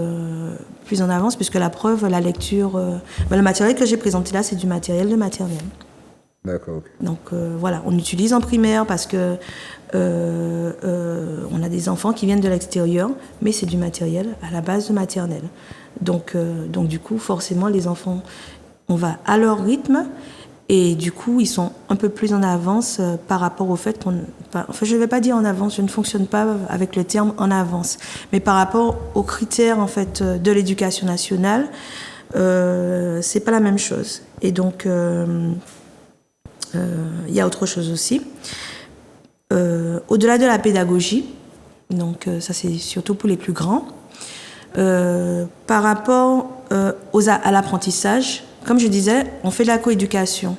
plus en avance, puisque la preuve, la lecture... le matériel que j'ai présenté là, c'est du matériel de maternelle. D'accord. Okay. Donc, voilà, on utilise en primaire parce que on a des enfants qui viennent de l'extérieur, mais c'est du matériel à la base de maternelle. Donc du coup, forcément, les enfants, on va à leur rythme. Et du coup, ils sont un peu plus en avance par rapport au fait enfin, je ne vais pas dire en avance, je ne fonctionne pas avec le terme en avance, mais par rapport aux critères en fait de l'éducation nationale, c'est pas la même chose. Et donc, il y a autre chose aussi. Au-delà de la pédagogie, donc ça c'est surtout pour les plus grands, par rapport à l'apprentissage, comme je disais, on fait de la coéducation.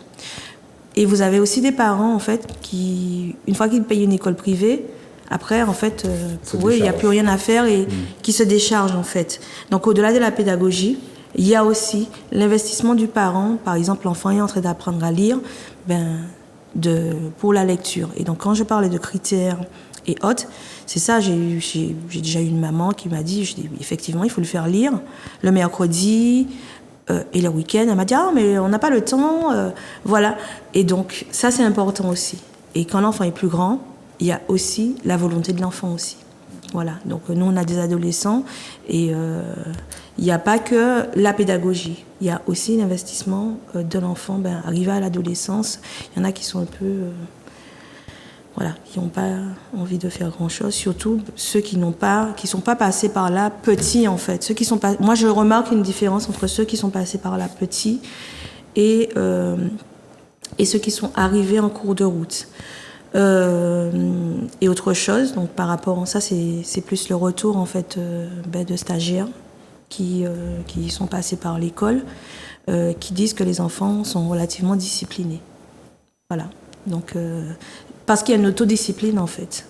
Et vous avez aussi des parents, en fait, qui, une fois qu'ils payent une école privée, après, en fait, pour eux, il n'y a plus rien à faire et qui se déchargent, en fait. Donc, au-delà de la pédagogie, il y a aussi l'investissement du parent. Par exemple, l'enfant est en train d'apprendre à lire, pour la lecture. Et donc, quand je parlais de critères et autres, c'est ça, j'ai déjà eu une maman qui m'a dit, je dis, effectivement, il faut le faire lire le mercredi, et le week-end, elle m'a dit « Ah, mais on n'a pas le temps, voilà. » Et donc, ça, c'est important aussi. Et quand l'enfant est plus grand, il y a aussi la volonté de l'enfant aussi. Voilà. Donc, nous, on a des adolescents et il n'y a pas que la pédagogie. Il y a aussi l'investissement de l'enfant. Arrivé à l'adolescence, il y en a qui sont un peu... qui n'ont pas envie de faire grand-chose, surtout ceux qui sont pas passés par là petits, en fait. Moi, je remarque une différence entre ceux qui sont passés par là petits et ceux qui sont arrivés en cours de route. Et autre chose, donc par rapport à ça, c'est plus le retour, en fait, de stagiaires qui sont passés par l'école, qui disent que les enfants sont relativement disciplinés. Voilà. Donc... parce qu'il y a une autodiscipline, en fait.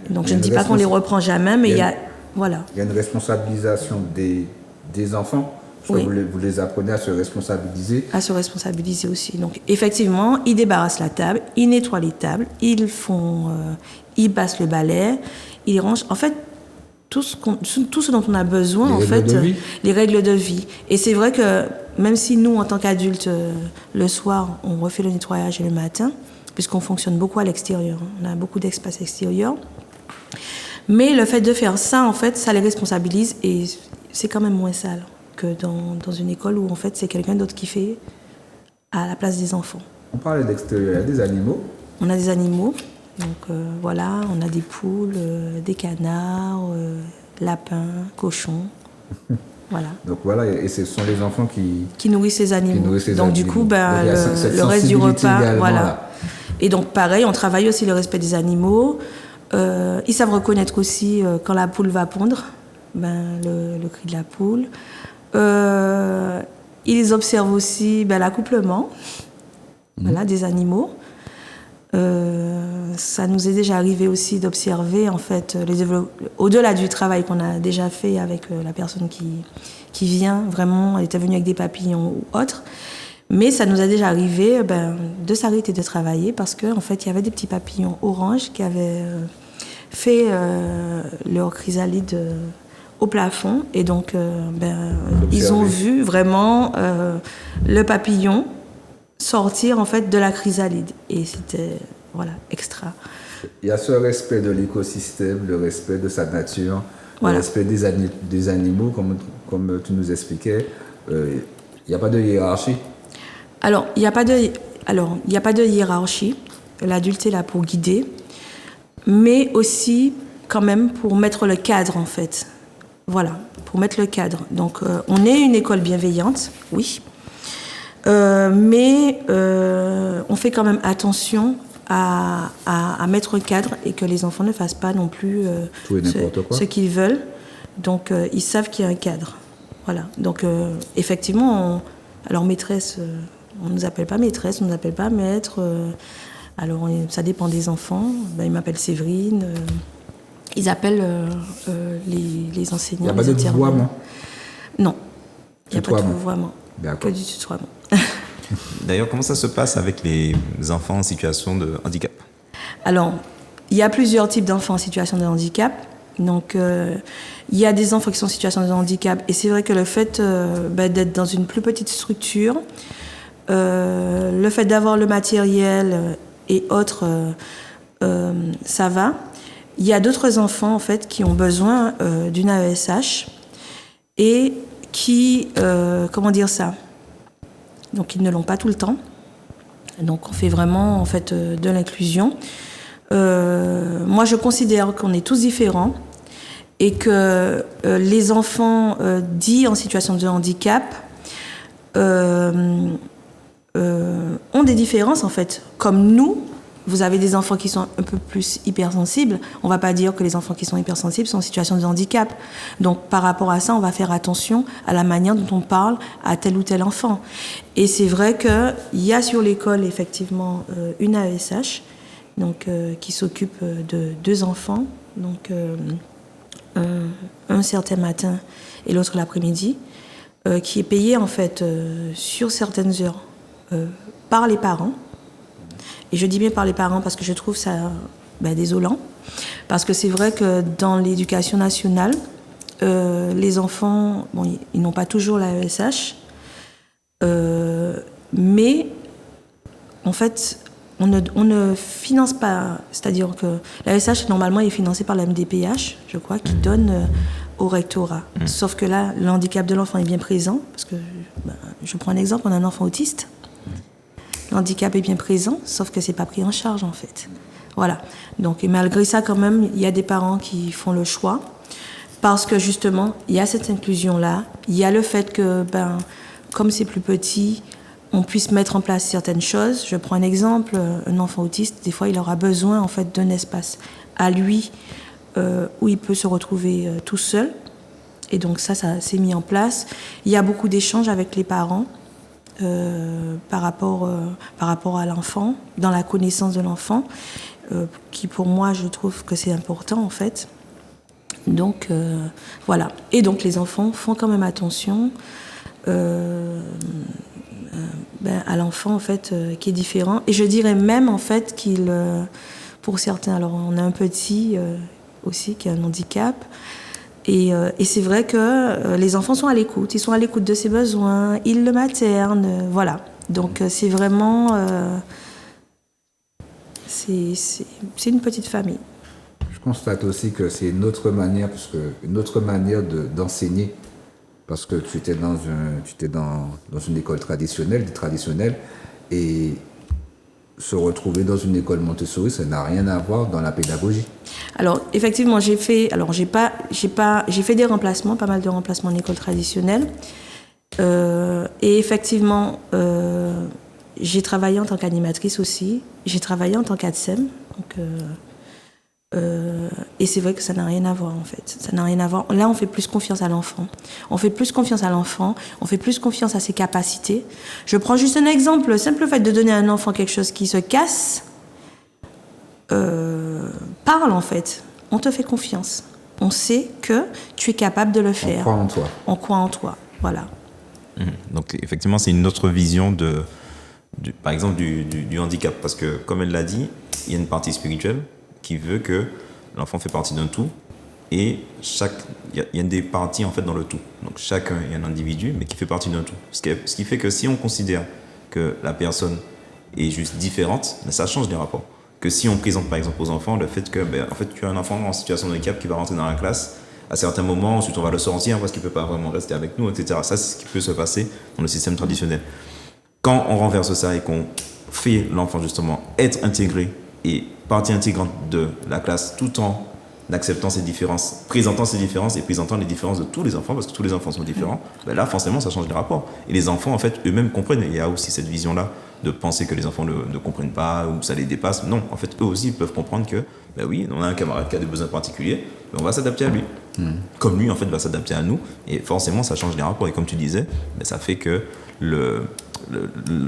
Donc, je ne dis pas qu'on les reprend jamais, mais il y a... Voilà. Il y a une responsabilisation des enfants. Oui. Vous les apprenez à se responsabiliser. À se responsabiliser aussi. Donc, effectivement, ils débarrassent la table, ils nettoient les tables, ils passent le balai, ils rangent. En fait, tout ce dont on a besoin, les règles de vie. Et c'est vrai que, même si nous, en tant qu'adultes, le soir, on refait le nettoyage et le matin, puisqu'on fonctionne beaucoup à l'extérieur. On a beaucoup d'espace extérieur. Mais le fait de faire ça, en fait, ça les responsabilise et c'est quand même moins sale que dans une école où, en fait, c'est quelqu'un d'autre qui fait à la place des enfants. On parlait d'extérieur, il y a des animaux. On a des animaux. Donc, voilà, on a des poules, des canards, lapins, cochons. Voilà. Donc voilà, et ce sont les enfants qui nourrissent ces animaux. Donc, du coup, le reste du repas, voilà. Là. Et donc, pareil, on travaille aussi le respect des animaux. Ils savent reconnaître aussi quand la poule va pondre, le cri de la poule. Ils observent aussi l'accouplement des animaux. Ça nous est déjà arrivé aussi d'observer, en fait, au-delà du travail qu'on a déjà fait avec la personne qui vient, vraiment, elle était venue avec des papillons ou autre. Mais ça nous a déjà arrivé de s'arrêter de travailler parce qu'en fait, il y avait des petits papillons oranges qui avaient fait leur chrysalide au plafond. Et donc, ils ont vu vraiment le papillon sortir en fait de la chrysalide. Et c'était extra. Il y a ce respect de l'écosystème, le respect de sa nature, le respect des animaux, comme tu nous expliquais. Il n'y a pas de hiérarchie. Alors, il n'y a pas de hiérarchie. L'adulte est là pour guider, mais aussi quand même pour mettre le cadre, en fait. Voilà, pour mettre le cadre. Donc, on est une école bienveillante, oui, mais on fait quand même attention à mettre le cadre et que les enfants ne fassent pas non plus ce qu'ils veulent. Donc, ils savent qu'il y a un cadre. Voilà. Donc, effectivement, alors maîtresse... on ne nous appelle pas maîtresse, on ne nous appelle pas maître. Alors, ça dépend des enfants. Ils m'appellent Séverine. Ils appellent les enseignants. Il n'y a pas de vouvoiement? Non, il n'y a pas de vouvoiement. Que du tutoiement. D'ailleurs, comment ça se passe avec les enfants en situation de handicap? Alors, il y a plusieurs types d'enfants en situation de handicap. Donc, il y a des enfants qui sont en situation de handicap. Et c'est vrai que le fait d'être dans une plus petite structure, le fait d'avoir le matériel et autres, ça va. Il y a d'autres enfants en fait qui ont besoin d'une AESH et qui, comment dire ça, donc ils ne l'ont pas tout le temps. Donc on fait vraiment en fait de l'inclusion. Moi je considère qu'on est tous différents et que les enfants dits en situation de handicap ont des différences en fait. Comme nous, vous avez des enfants qui sont un peu plus hypersensibles. On ne va pas dire que les enfants qui sont hypersensibles sont en situation de handicap. Donc par rapport à ça, on va faire attention à la manière dont on parle à tel ou tel enfant. Et c'est vrai qu'il y a sur l'école effectivement une AESH donc, qui s'occupe de 2 enfants, donc un certain matin et l'autre l'après-midi, qui est payé en fait sur certaines heures par les parents. Et je dis bien par les parents parce que je trouve ça désolant. Parce que c'est vrai que dans l'éducation nationale, les enfants, bon, ils n'ont pas toujours la ESH, mais en fait, on ne finance pas. C'est-à-dire que la ESH, normalement, est financée par la MDPH, je crois, qui donne au rectorat. Sauf que là, le handicap de l'enfant est bien présent. Parce que, je prends un exemple, on a un enfant autiste. L'handicap est bien présent, sauf que c'est pas pris en charge en fait. Voilà. Donc, et malgré ça, quand même, il y a des parents qui font le choix parce que justement, il y a cette inclusion-là. Il y a le fait que, comme c'est plus petit, on puisse mettre en place certaines choses. Je prends un exemple. Un enfant autiste, des fois, il aura besoin en fait d'un espace à lui où il peut se retrouver tout seul. Et donc ça s'est mis en place. Il y a beaucoup d'échanges avec les parents. Par rapport à l'enfant, dans la connaissance de l'enfant, qui pour moi je trouve que c'est important en fait. Donc voilà. Et donc les enfants font quand même attention à l'enfant en fait qui est différent. Et je dirais même en fait qu'il, pour certains, alors on a un petit aussi qui a un handicap. Et c'est vrai que les enfants sont à l'écoute, ils sont à l'écoute de ses besoins, ils le maternent, voilà. Donc c'est vraiment, c'est une petite famille. Je constate aussi que c'est une autre manière, d'enseigner, parce que tu étais dans une école traditionnelle, et se retrouver dans une école Montessori, ça n'a rien à voir dans la pédagogie. Alors effectivement, j'ai fait des remplacements, pas mal de remplacements en école traditionnelle, et effectivement, j'ai travaillé en tant qu'animatrice aussi, j'ai travaillé en tant qu'ADSEM, donc, et c'est vrai que ça n'a rien à voir en fait. Ça n'a rien à voir. Là, on fait plus confiance à l'enfant. On fait plus confiance à ses capacités. Je prends juste un exemple. Le simple fait de donner à un enfant quelque chose qui se casse, parle en fait. On te fait confiance. On sait que tu es capable de le faire. On croit en toi. Voilà. Donc effectivement, c'est une autre vision par exemple du handicap. Parce que comme elle l'a dit, il y a une partie spirituelle qui veut que l'enfant fait partie d'un tout et il y a des parties en fait dans le tout. Donc chacun est un individu mais qui fait partie d'un tout. Ce qui fait que si on considère que la personne est juste différente, ça change les rapports. Que si on présente par exemple aux enfants le fait que en fait, tu as un enfant en situation de handicap qui va rentrer dans la classe à certains moments, ensuite on va le sortir parce qu'il ne peut pas vraiment rester avec nous, etc. Ça, c'est ce qui peut se passer dans le système traditionnel. Quand on renverse ça et qu'on fait l'enfant justement être intégré et partie intégrante de la classe tout en acceptant ces différences, présentant ces différences et présentant les différences de tous les enfants, parce que tous les enfants sont différents, là, forcément, ça change les rapports. Et les enfants, en fait, eux-mêmes comprennent. Il y a aussi cette vision-là de penser que les enfants ne comprennent pas ou ça les dépasse. Non, en fait, eux aussi, ils peuvent comprendre que, oui, on a un camarade qui a des besoins particuliers, on va s'adapter à lui. Comme lui, en fait, va s'adapter à nous. Et forcément, ça change les rapports. Et comme tu disais, ça fait que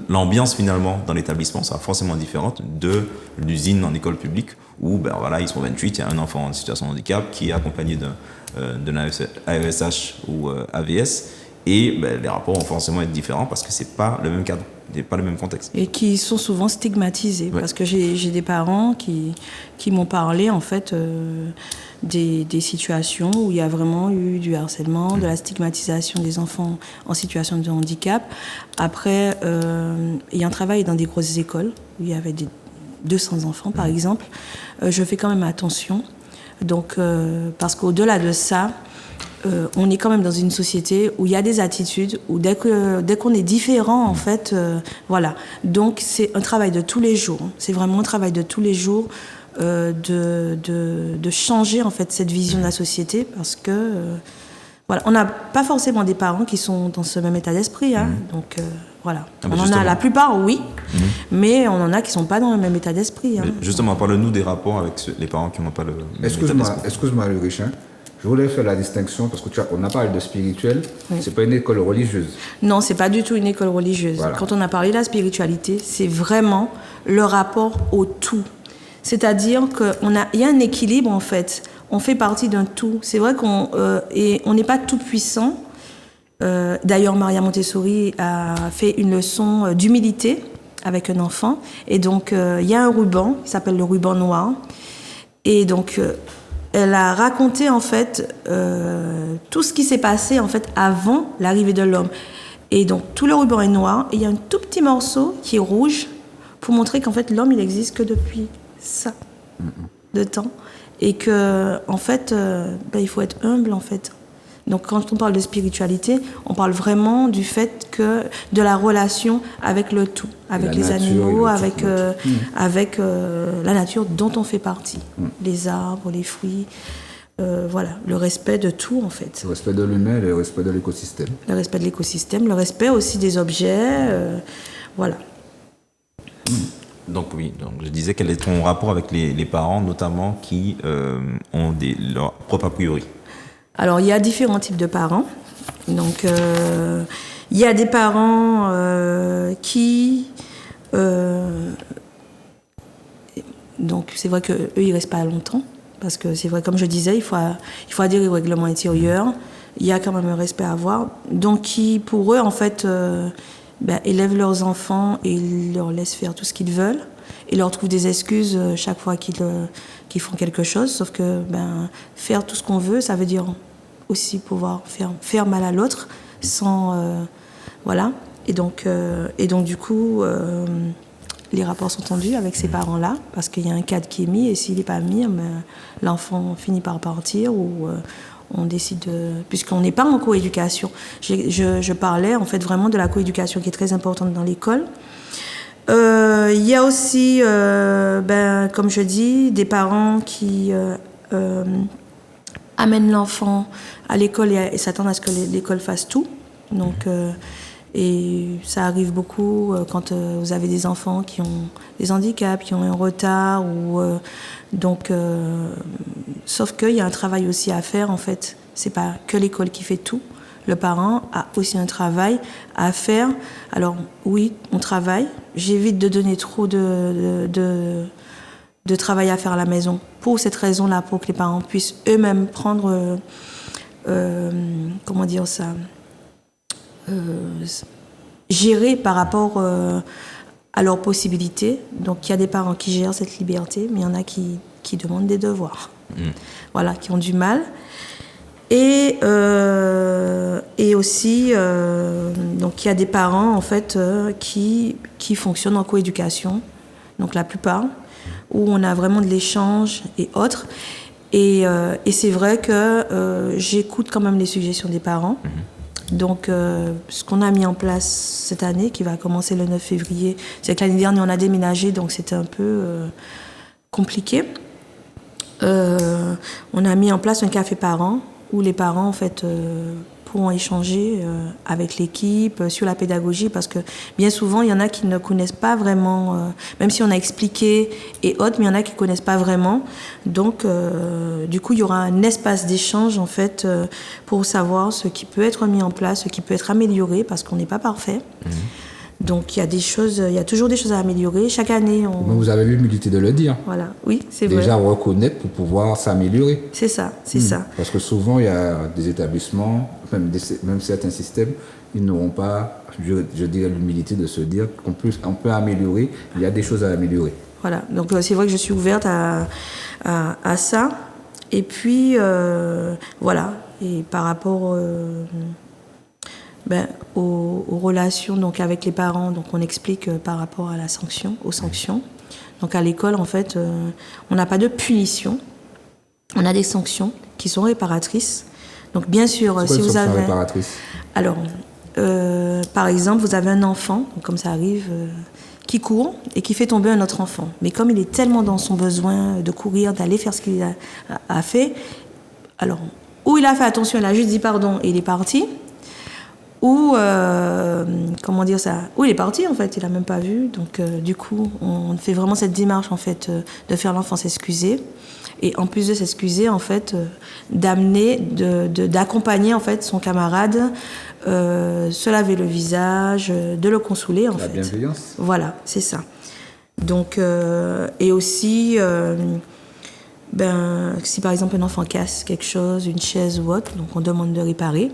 l'ambiance finalement dans l'établissement sera forcément différente de l'usine en école publique où ils sont 28, il y a un enfant en situation de handicap qui est accompagné d'un AESH ou AVS et les rapports vont forcément être différents parce que c'est pas le même cadre, pas le même contexte. Et qui sont souvent stigmatisés parce que j'ai des parents qui m'ont parlé en fait des situations où il y a vraiment eu du harcèlement, de la stigmatisation des enfants en situation de handicap. Après, ayant travaillé dans des grosses écoles où il y avait 200 enfants par exemple, je fais quand même attention. Donc, parce qu'au-delà de ça, on est quand même dans une société où il y a des attitudes, où dès qu'on est différent, en fait, voilà. Donc, c'est un travail de tous les jours. C'est vraiment un travail de tous les jours de changer, en fait, cette vision de la société parce que, voilà, on n'a pas forcément des parents qui sont dans ce même état d'esprit, hein. Donc, voilà. On en a la plupart, oui, mais on en a qui ne sont pas dans le même état d'esprit. Hein. Justement, parle-nous des rapports avec les parents qui n'ont pas le même état d'esprit. Excuse-moi, Richard. Je voulais faire la distinction parce que on a parlé de spirituel, c'est pas une école religieuse. Non, c'est pas du tout une école religieuse. Voilà. Quand on a parlé de la spiritualité, c'est vraiment le rapport au tout. C'est-à-dire qu'il y a un équilibre en fait. On fait partie d'un tout. C'est vrai qu'on n'est pas tout puissant. D'ailleurs, Maria Montessori a fait une leçon d'humilité avec un enfant. Et donc, il y a un ruban qui s'appelle le ruban noir. Et donc, elle a raconté en fait tout ce qui s'est passé en fait avant l'arrivée de l'homme. Et donc tout le ruban est noir et il y a un tout petit morceau qui est rouge pour montrer qu'en fait l'homme il existe que depuis ça de temps et que en fait il faut être humble en fait. Donc quand on parle de spiritualité, on parle vraiment du fait que de la relation avec le tout, avec les animaux, avec la nature dont on fait partie, les arbres, les fruits, voilà, le respect de tout en fait. Le respect de l'humain, le respect de l'écosystème. Le respect de l'écosystème, le respect aussi des objets, voilà. Donc oui, donc je disais quel est ton rapport avec les parents notamment qui ont leur propre a priori. Alors, il y a différents types de parents. Donc, il y a des parents qui... donc, c'est vrai qu'eux, ils ne restent pas longtemps. Parce que c'est vrai, comme je disais, il faut adhérer au règlement intérieur. Il y a quand même un respect à avoir. Donc, qui, pour eux, en fait, élèvent leurs enfants et ils leur laissent faire tout ce qu'ils veulent. Ils leur trouvent des excuses chaque fois qu'ils font quelque chose. Sauf que faire tout ce qu'on veut, ça veut dire aussi pouvoir faire mal à l'autre sans... voilà. Et donc, du coup, les rapports sont tendus avec ces parents-là parce qu'il y a un cadre qui est mis et s'il n'est pas mis, l'enfant finit par partir ou... on décide puisqu'on n'est pas en coéducation. Je parlais en fait vraiment de la coéducation qui est très importante dans l'école. Il y a aussi, comme je dis, des parents qui amènent l'enfant à l'école et s'attendent à ce que l'école fasse tout. Donc, et ça arrive beaucoup quand vous avez des enfants qui ont des handicaps, qui ont un retard. Sauf qu'il y a un travail aussi à faire, en fait. C'est pas que l'école qui fait tout. Le parent a aussi un travail à faire. Alors, oui, on travaille. J'évite de donner trop de travail à faire à la maison. Pour cette raison-là, pour que les parents puissent eux-mêmes prendre... comment dire ça gérer par rapport à leurs possibilités. Donc, il y a des parents qui gèrent cette liberté, mais il y en a qui demandent des devoirs. Voilà, qui ont du mal. Et aussi, donc il y a des parents en fait qui fonctionnent en coéducation, donc la plupart, où on a vraiment de l'échange et autres. Et c'est vrai que j'écoute quand même les suggestions des parents. Donc, ce qu'on a mis en place cette année, qui va commencer le 9 février, c'est que l'année dernière on a déménagé, donc c'était un peu compliqué. On a mis en place un café parents où les parents en fait pourront échanger avec l'équipe sur la pédagogie parce que bien souvent il y en a qui ne connaissent pas vraiment, même si on a expliqué et autres, mais il y en a qui ne connaissent pas vraiment. Donc du coup il y aura un espace d'échange en fait pour savoir ce qui peut être mis en place, ce qui peut être amélioré parce qu'on n'est pas parfait. Donc il y a toujours des choses à améliorer. Chaque année, vous avez l'humilité de le dire. Voilà, oui, c'est vrai. Déjà reconnaître pour pouvoir s'améliorer. C'est ça, c'est ça. Parce que souvent il y a des établissements, même certains systèmes, ils n'auront pas, je dirais, l'humilité de se dire qu'on peut améliorer. Il y a des choses à améliorer. Voilà. Donc c'est vrai que je suis ouverte à ça. Et puis voilà. Et par rapport aux relations donc avec les parents, donc on explique par rapport à aux sanctions. Donc à l'école en fait, on n'a pas de punition, on a des sanctions qui sont réparatrices. Donc bien sûr, C'est quoi si une vous sanction avez... réparatrice? Alors, par exemple, vous avez un enfant, comme ça arrive, qui court et qui fait tomber un autre enfant. Mais comme il est tellement dans son besoin de courir, d'aller faire ce qu'il a fait, alors, ou il a fait attention, il a juste dit pardon et il est parti, ou, comment dire ça, ou il est parti en fait, il n'a même pas vu. Donc, du coup, on fait vraiment cette démarche en fait de faire l'enfant s'excuser. Et en plus de s'excuser, en fait, d'amener, d'accompagner en fait son camarade, se laver le visage, de le consoler en fait. La bienveillance. Voilà, c'est ça. Donc, et aussi, si par exemple un enfant casse quelque chose, une chaise ou autre, donc on demande de réparer.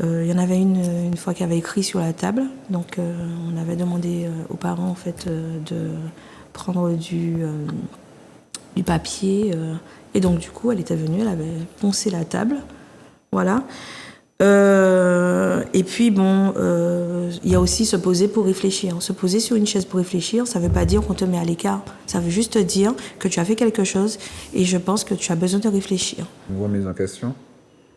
Il y en avait une fois qui avait écrit sur la table, donc on avait demandé aux parents en fait de prendre du papier, et donc du coup elle était venue, elle avait poncé la table, voilà. Et puis bon, il y a aussi se poser pour réfléchir. Se poser sur une chaise pour réfléchir, ça veut pas dire qu'on te met à l'écart, ça veut juste dire que tu as fait quelque chose et je pense que tu as besoin de réfléchir. Une remise en question.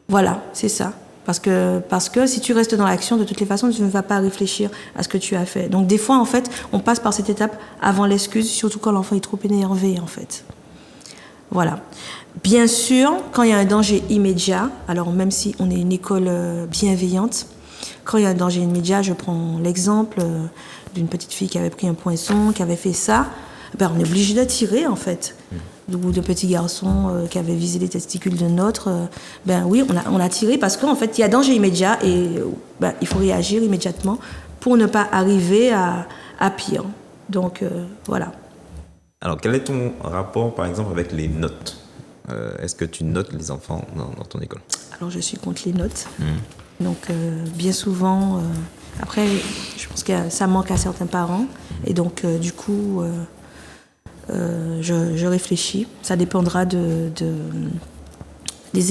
Voilà, c'est ça. Parce que si tu restes dans l'action, de toutes les façons, tu ne vas pas réfléchir à ce que tu as fait. Donc des fois, en fait, on passe par cette étape avant l'excuse, surtout quand l'enfant est trop énervé, en fait. Voilà. Bien sûr, quand il y a un danger immédiat, alors même si on est une école bienveillante, quand il y a un danger immédiat, je prends l'exemple d'une petite fille qui avait pris un poinçon, qui avait fait ça, on est obligé de tirer, en fait. Ou de petits garçons qui avaient visé les testicules de notre, oui, on a tiré parce qu'en fait, il y a danger immédiat et il faut réagir immédiatement pour ne pas arriver à pire. Donc, voilà. Alors, quel est ton rapport, par exemple, avec les notes? Est-ce que tu notes les enfants dans ton école? Alors, je suis contre les notes. Donc, bien souvent, après, je pense que ça manque à certains parents. Et donc, du coup... je réfléchis. Ça dépendra des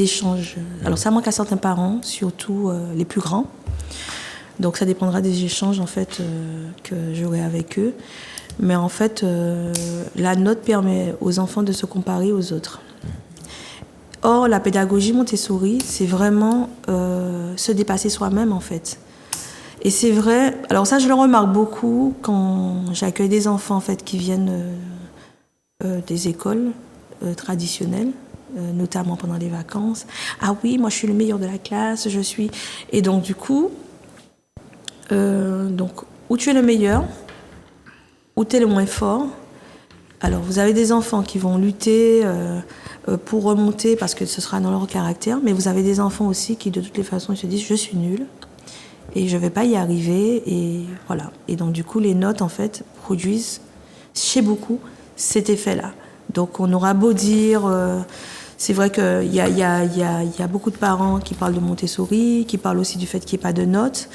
échanges. Alors, ça manque à certains parents, surtout les plus grands. Donc, ça dépendra des échanges, en fait, que j'aurai avec eux. Mais en fait, la note permet aux enfants de se comparer aux autres. Or, la pédagogie Montessori, c'est vraiment se dépasser soi-même, en fait. Et c'est vrai... Alors ça, je le remarque beaucoup quand j'accueille des enfants, en fait, qui viennent... des écoles traditionnelles, notamment pendant les vacances. Ah oui, moi je suis le meilleur de la classe, je suis... Et donc du coup, où tu es le meilleur, où tu es le moins fort. Alors vous avez des enfants qui vont lutter pour remonter parce que ce sera dans leur caractère, mais vous avez des enfants aussi qui de toutes les façons se disent je suis nul et je vais pas y arriver, et voilà. Et donc du coup les notes en fait produisent chez beaucoup cet effet-là. Donc on aura beau dire, c'est vrai qu'il y a beaucoup de parents qui parlent de Montessori, qui parlent aussi du fait qu'il n'y ait pas de notes,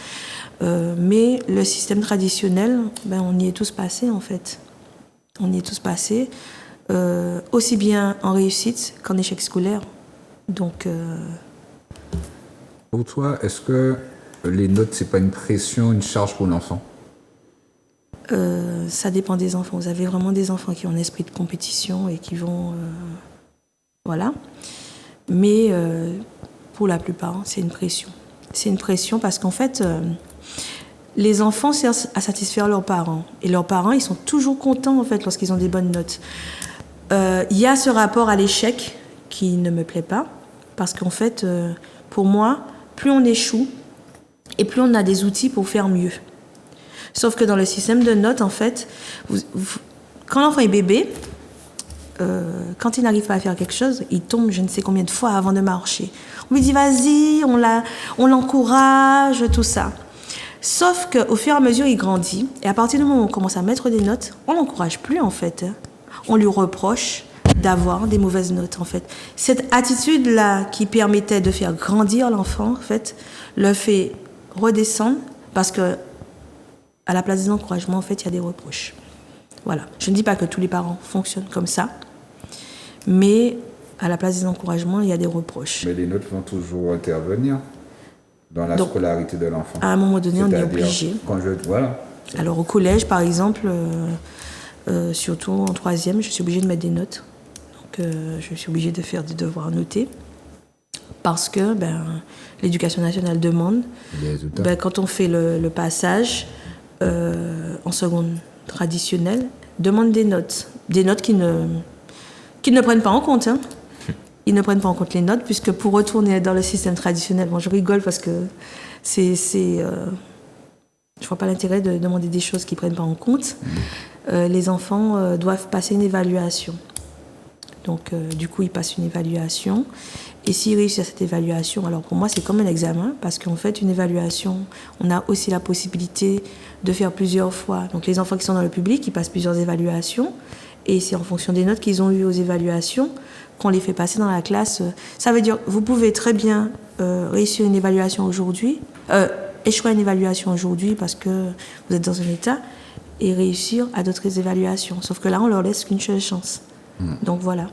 mais le système traditionnel, on y est tous passés en fait. On y est tous passés, aussi bien en réussite qu'en échec scolaire. Donc... Pour toi, est-ce que les notes, c'est pas une pression, une charge pour l'enfant? Ça dépend des enfants. Vous avez vraiment des enfants qui ont un esprit de compétition et qui vont... voilà. Mais pour la plupart, c'est une pression. C'est une pression parce qu'en fait, les enfants servent à satisfaire leurs parents. Et leurs parents, ils sont toujours contents en fait lorsqu'ils ont des bonnes notes. Il y a ce rapport à l'échec qui ne me plaît pas. Parce qu'en fait, pour moi, plus on échoue et plus on a des outils pour faire mieux. Sauf que dans le système de notes, en fait, quand l'enfant est bébé, quand il n'arrive pas à faire quelque chose, il tombe je ne sais combien de fois avant de marcher. On lui dit vas-y, on l'encourage, tout ça. Sauf qu'au fur et à mesure, il grandit. Et à partir du moment où on commence à mettre des notes, on ne l'encourage plus, en fait. On lui reproche d'avoir des mauvaises notes, en fait. Cette attitude-là qui permettait de faire grandir l'enfant, en fait, le fait redescendre parce que à la place des encouragements, en fait, il y a des reproches. Voilà. Je ne dis pas que tous les parents fonctionnent comme ça, mais à la place des encouragements, il y a des reproches. Mais les notes vont toujours intervenir dans la scolarité de l'enfant. À un moment donné, on est obligé. Voilà. Alors au collège, par exemple, surtout en 3e, je suis obligée de mettre des notes. Donc je suis obligée de faire des devoirs notés. parce que l'éducation nationale demande, Les résultats. quand on fait le passage en seconde traditionnelle, demande des notes qu'ils ne prennent pas en compte. Hein. Ils ne prennent pas en compte les notes, puisque pour retourner dans le système traditionnel, je rigole parce que je vois pas l'intérêt de demander des choses qu'ils prennent pas en compte. Les enfants doivent passer une évaluation. Donc, du coup, ils passent une évaluation. Et s'ils réussissent à cette évaluation, alors pour moi, c'est comme un examen, parce qu'en fait, une évaluation, on a aussi la possibilité de faire plusieurs fois. Donc, les enfants qui sont dans le public, ils passent plusieurs évaluations. Et c'est en fonction des notes qu'ils ont eues aux évaluations qu'on les fait passer dans la classe. Ça veut dire, vous pouvez très bien réussir une évaluation aujourd'hui, échouer à une évaluation aujourd'hui parce que vous êtes dans un état, et réussir à d'autres évaluations. Sauf que là, on leur laisse qu'une seule chance. Donc voilà.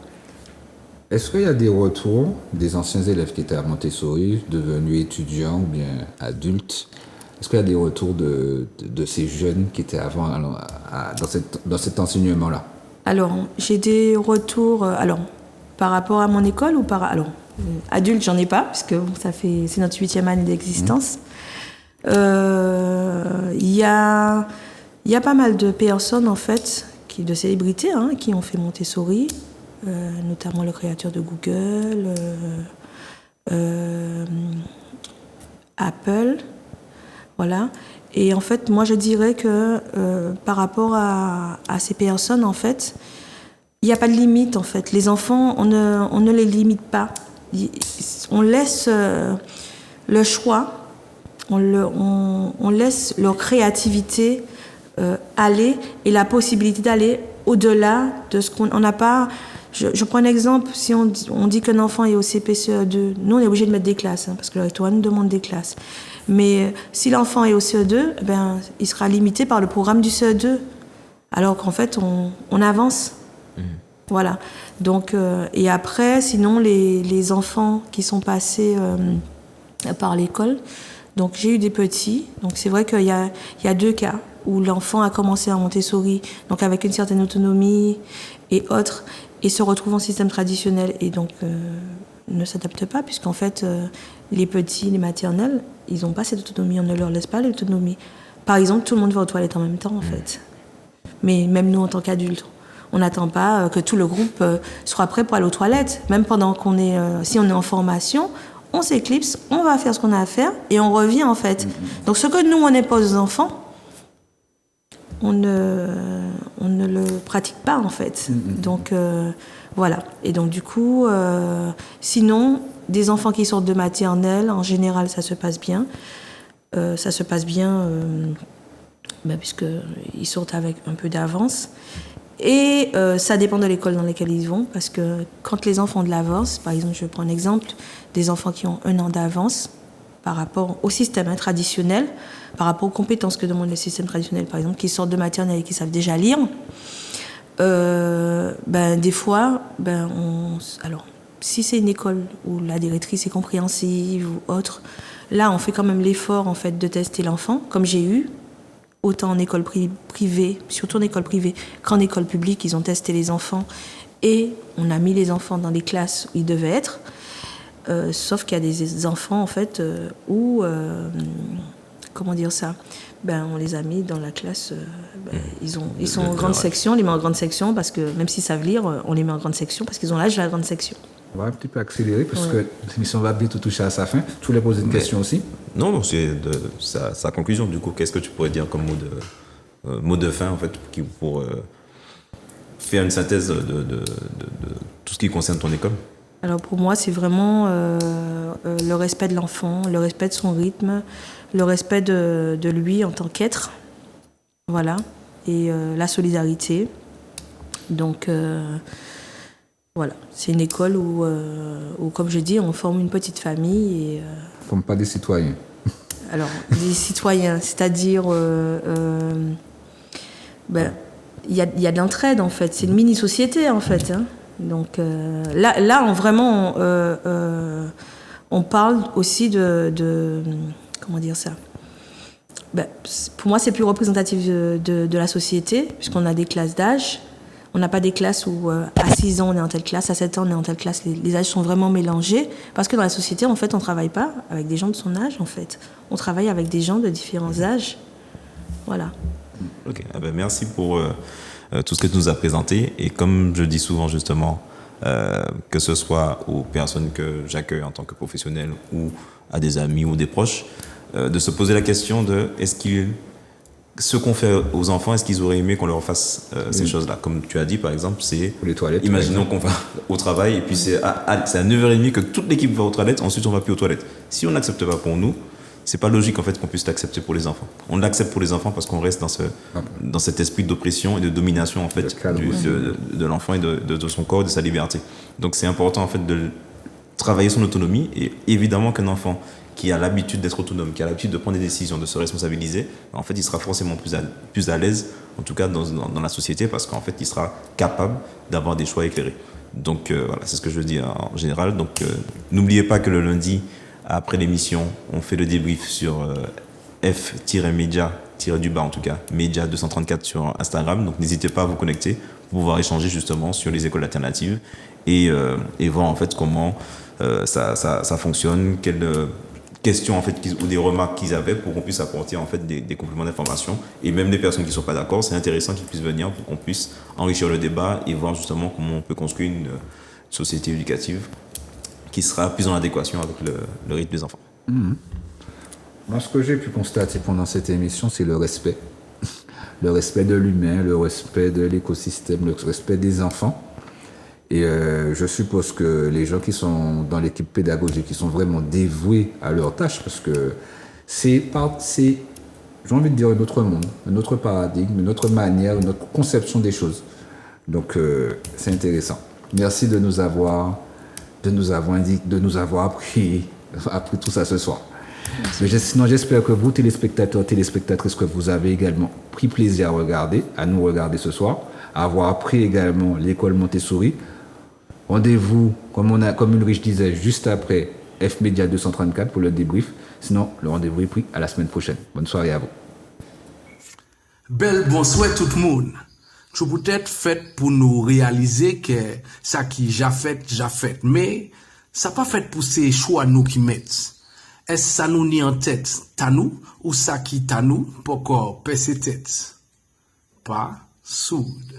Est-ce qu'il y a des retours des anciens élèves qui étaient à Montessori, devenus étudiants ou bien adultes? Est-ce qu'il y a des retours de ces jeunes qui étaient avant dans cet enseignement-là? Alors, j'ai des retours... par rapport à mon école ou adulte, j'en ai pas, parce que c'est notre 8e année d'existence. Il y a pas mal de personnes, en fait, de célébrités, qui ont fait Montessori, notamment le créateur de Google, Apple, voilà. Et en fait, moi, je dirais que par rapport à ces personnes, en fait, il n'y a pas de limite, en fait. Les enfants, on ne les limite pas. On laisse le choix, on laisse leur créativité aller, et la possibilité d'aller au-delà de ce qu'on n'a pas. Je prends un exemple. Si on dit qu'un enfant est au CP-CE2, nous, on est obligé de mettre des classes, parce que le rectorat nous demande des classes. Mais si l'enfant est au CE2, il sera limité par le programme du CE2, alors qu'en fait, on avance. Voilà. Donc, et après, sinon, les enfants qui sont passés par l'école, donc j'ai eu des petits. Donc c'est vrai qu'il y a 2 cas où l'enfant a commencé à Montessori, donc avec une certaine autonomie et autres, et se retrouve en système traditionnel et donc ne s'adapte pas, puisqu'en fait, les petits, les maternelles, ils n'ont pas cette autonomie, on ne leur laisse pas l'autonomie. Par exemple, tout le monde va aux toilettes en même temps, en fait. Mais même nous, en tant qu'adultes, on n'attend pas que tout le groupe soit prêt pour aller aux toilettes. Même pendant si on est en formation, on s'éclipse, on va faire ce qu'on a à faire et on revient, en fait. Donc ce que nous, on impose aux enfants, on ne le pratique pas, en fait. Donc voilà. Et donc du coup, sinon, des enfants qui sortent de maternelle, en général, ça se passe bien. Puisqu'ils sortent avec un peu d'avance. Et ça dépend de l'école dans laquelle ils vont, parce que quand les enfants ont de l'avance, par exemple, je prends un exemple, des enfants qui ont 1 an d'avance par rapport au système traditionnel, par rapport aux compétences que demande le système traditionnel, par exemple, qui sortent de maternelle et qui savent déjà lire, des fois, alors, si c'est une école où la directrice est compréhensive ou autre, là, on fait quand même l'effort, en fait, de tester l'enfant, comme j'ai eu, autant en école privée, surtout en école privée, qu'en école publique, ils ont testé les enfants et on a mis les enfants dans les classes où ils devaient être. Sauf qu'il y a des enfants, en fait, où, comment dire ça, on les a mis dans la classe, ils sont en grande section, on les met en grande section parce que même s'ils savent lire, on les met en grande section parce qu'ils ont l'âge de la grande section. On va un petit peu accélérer parce que l'émission va bientôt toucher à sa fin. Tu voulais poser une question aussi? Non, c'est sa conclusion. Du coup, qu'est-ce que tu pourrais dire comme mot de fin, en fait, pour faire une synthèse de tout ce qui concerne ton école? Alors pour moi, c'est vraiment le respect de l'enfant, le respect de son rythme, le respect de lui en tant qu'être, voilà, et la solidarité. Donc voilà, c'est une école où, comme je dis, on forme une petite famille. Et, on ne forme pas des citoyens. Alors, des citoyens, c'est-à-dire, y a de l'entraide, en fait. C'est une mini-société, en fait. Hein. Donc là, vraiment, on parle aussi de comment dire ça, pour moi, c'est plus représentatif de la société, puisqu'on a des classes d'âge. On n'a pas des classes où à 6 ans on est en telle classe, à 7 ans on est en telle classe. Les âges sont vraiment mélangés parce que dans la société, en fait, on travaille pas avec des gens de son âge, en fait. On travaille avec des gens de différents âges. Voilà. Ok, ah ben merci pour tout ce que tu nous as présenté. Et comme je dis souvent justement, que ce soit aux personnes que j'accueille en tant que professionnel ou à des amis ou des proches, de se poser la question de ce qu'on fait aux enfants, est-ce qu'ils auraient aimé qu'on leur fasse ces choses-là? Comme tu as dit, par exemple, c'est... Pour les toilettes. Imaginons qu'on va au travail et puis c'est à 9h30 que toute l'équipe va aux toilettes, ensuite on va plus aux toilettes. Si on n'accepte pas pour nous, c'est pas logique en fait qu'on puisse l'accepter pour les enfants. On l'accepte pour les enfants parce qu'on reste dans cet esprit d'oppression et de domination en fait de l'enfant et de son corps et de sa liberté. Donc c'est important en fait de travailler son autonomie et évidemment qu'un enfant qui a l'habitude d'être autonome, qui a l'habitude de prendre des décisions, de se responsabiliser, en fait il sera forcément plus à l'aise, en tout cas dans la société, parce qu'en fait il sera capable d'avoir des choix éclairés. Donc voilà, c'est ce que je veux dire en général. Donc n'oubliez pas que le lundi, après l'émission, on fait le débrief sur F-Media-du-bas en tout cas, Media 234 sur Instagram. Donc n'hésitez pas à vous connecter pour pouvoir échanger justement sur les écoles alternatives et voir en fait comment ça fonctionne, quelles questions en fait ou des remarques qu'ils avaient pour qu'on puisse apporter en fait des compléments d'information, et même des personnes qui ne sont pas d'accord, c'est intéressant qu'ils puissent venir pour qu'on puisse enrichir le débat et voir justement comment on peut construire une société éducative qui sera plus en adéquation avec le rythme des enfants. Moi, ce que j'ai pu constater pendant cette émission, c'est le respect. Le respect de l'humain, le respect de l'écosystème, le respect des enfants. Et je suppose que les gens qui sont dans l'équipe pédagogique, qui sont vraiment dévoués à leur tâche, parce que c'est j'ai envie de dire, un autre monde, un autre paradigme, une autre manière, une autre conception des choses. Donc, c'est intéressant. Merci de nous avoir appris tout ça ce soir. Mais sinon, j'espère que vous, téléspectateurs, téléspectatrices, que vous avez également pris plaisir à nous regarder ce soir, à avoir appris également l'école Montessori. Rendez-vous, comme Ulrich disait, juste après F-Media 234 pour le débrief. Sinon, le rendez-vous est pris à la semaine prochaine. Bonne soirée à vous. Bel bonsoir tout le monde. Tu peut-être fait pour nous réaliser que ça qui j'ai fait, mais ça pas fait pour ces choix nous qui mettent. Est-ce ça nous ni en tête, ta nous, ou ça qui ta nous, pour qu'on pèse tête? Pas soude.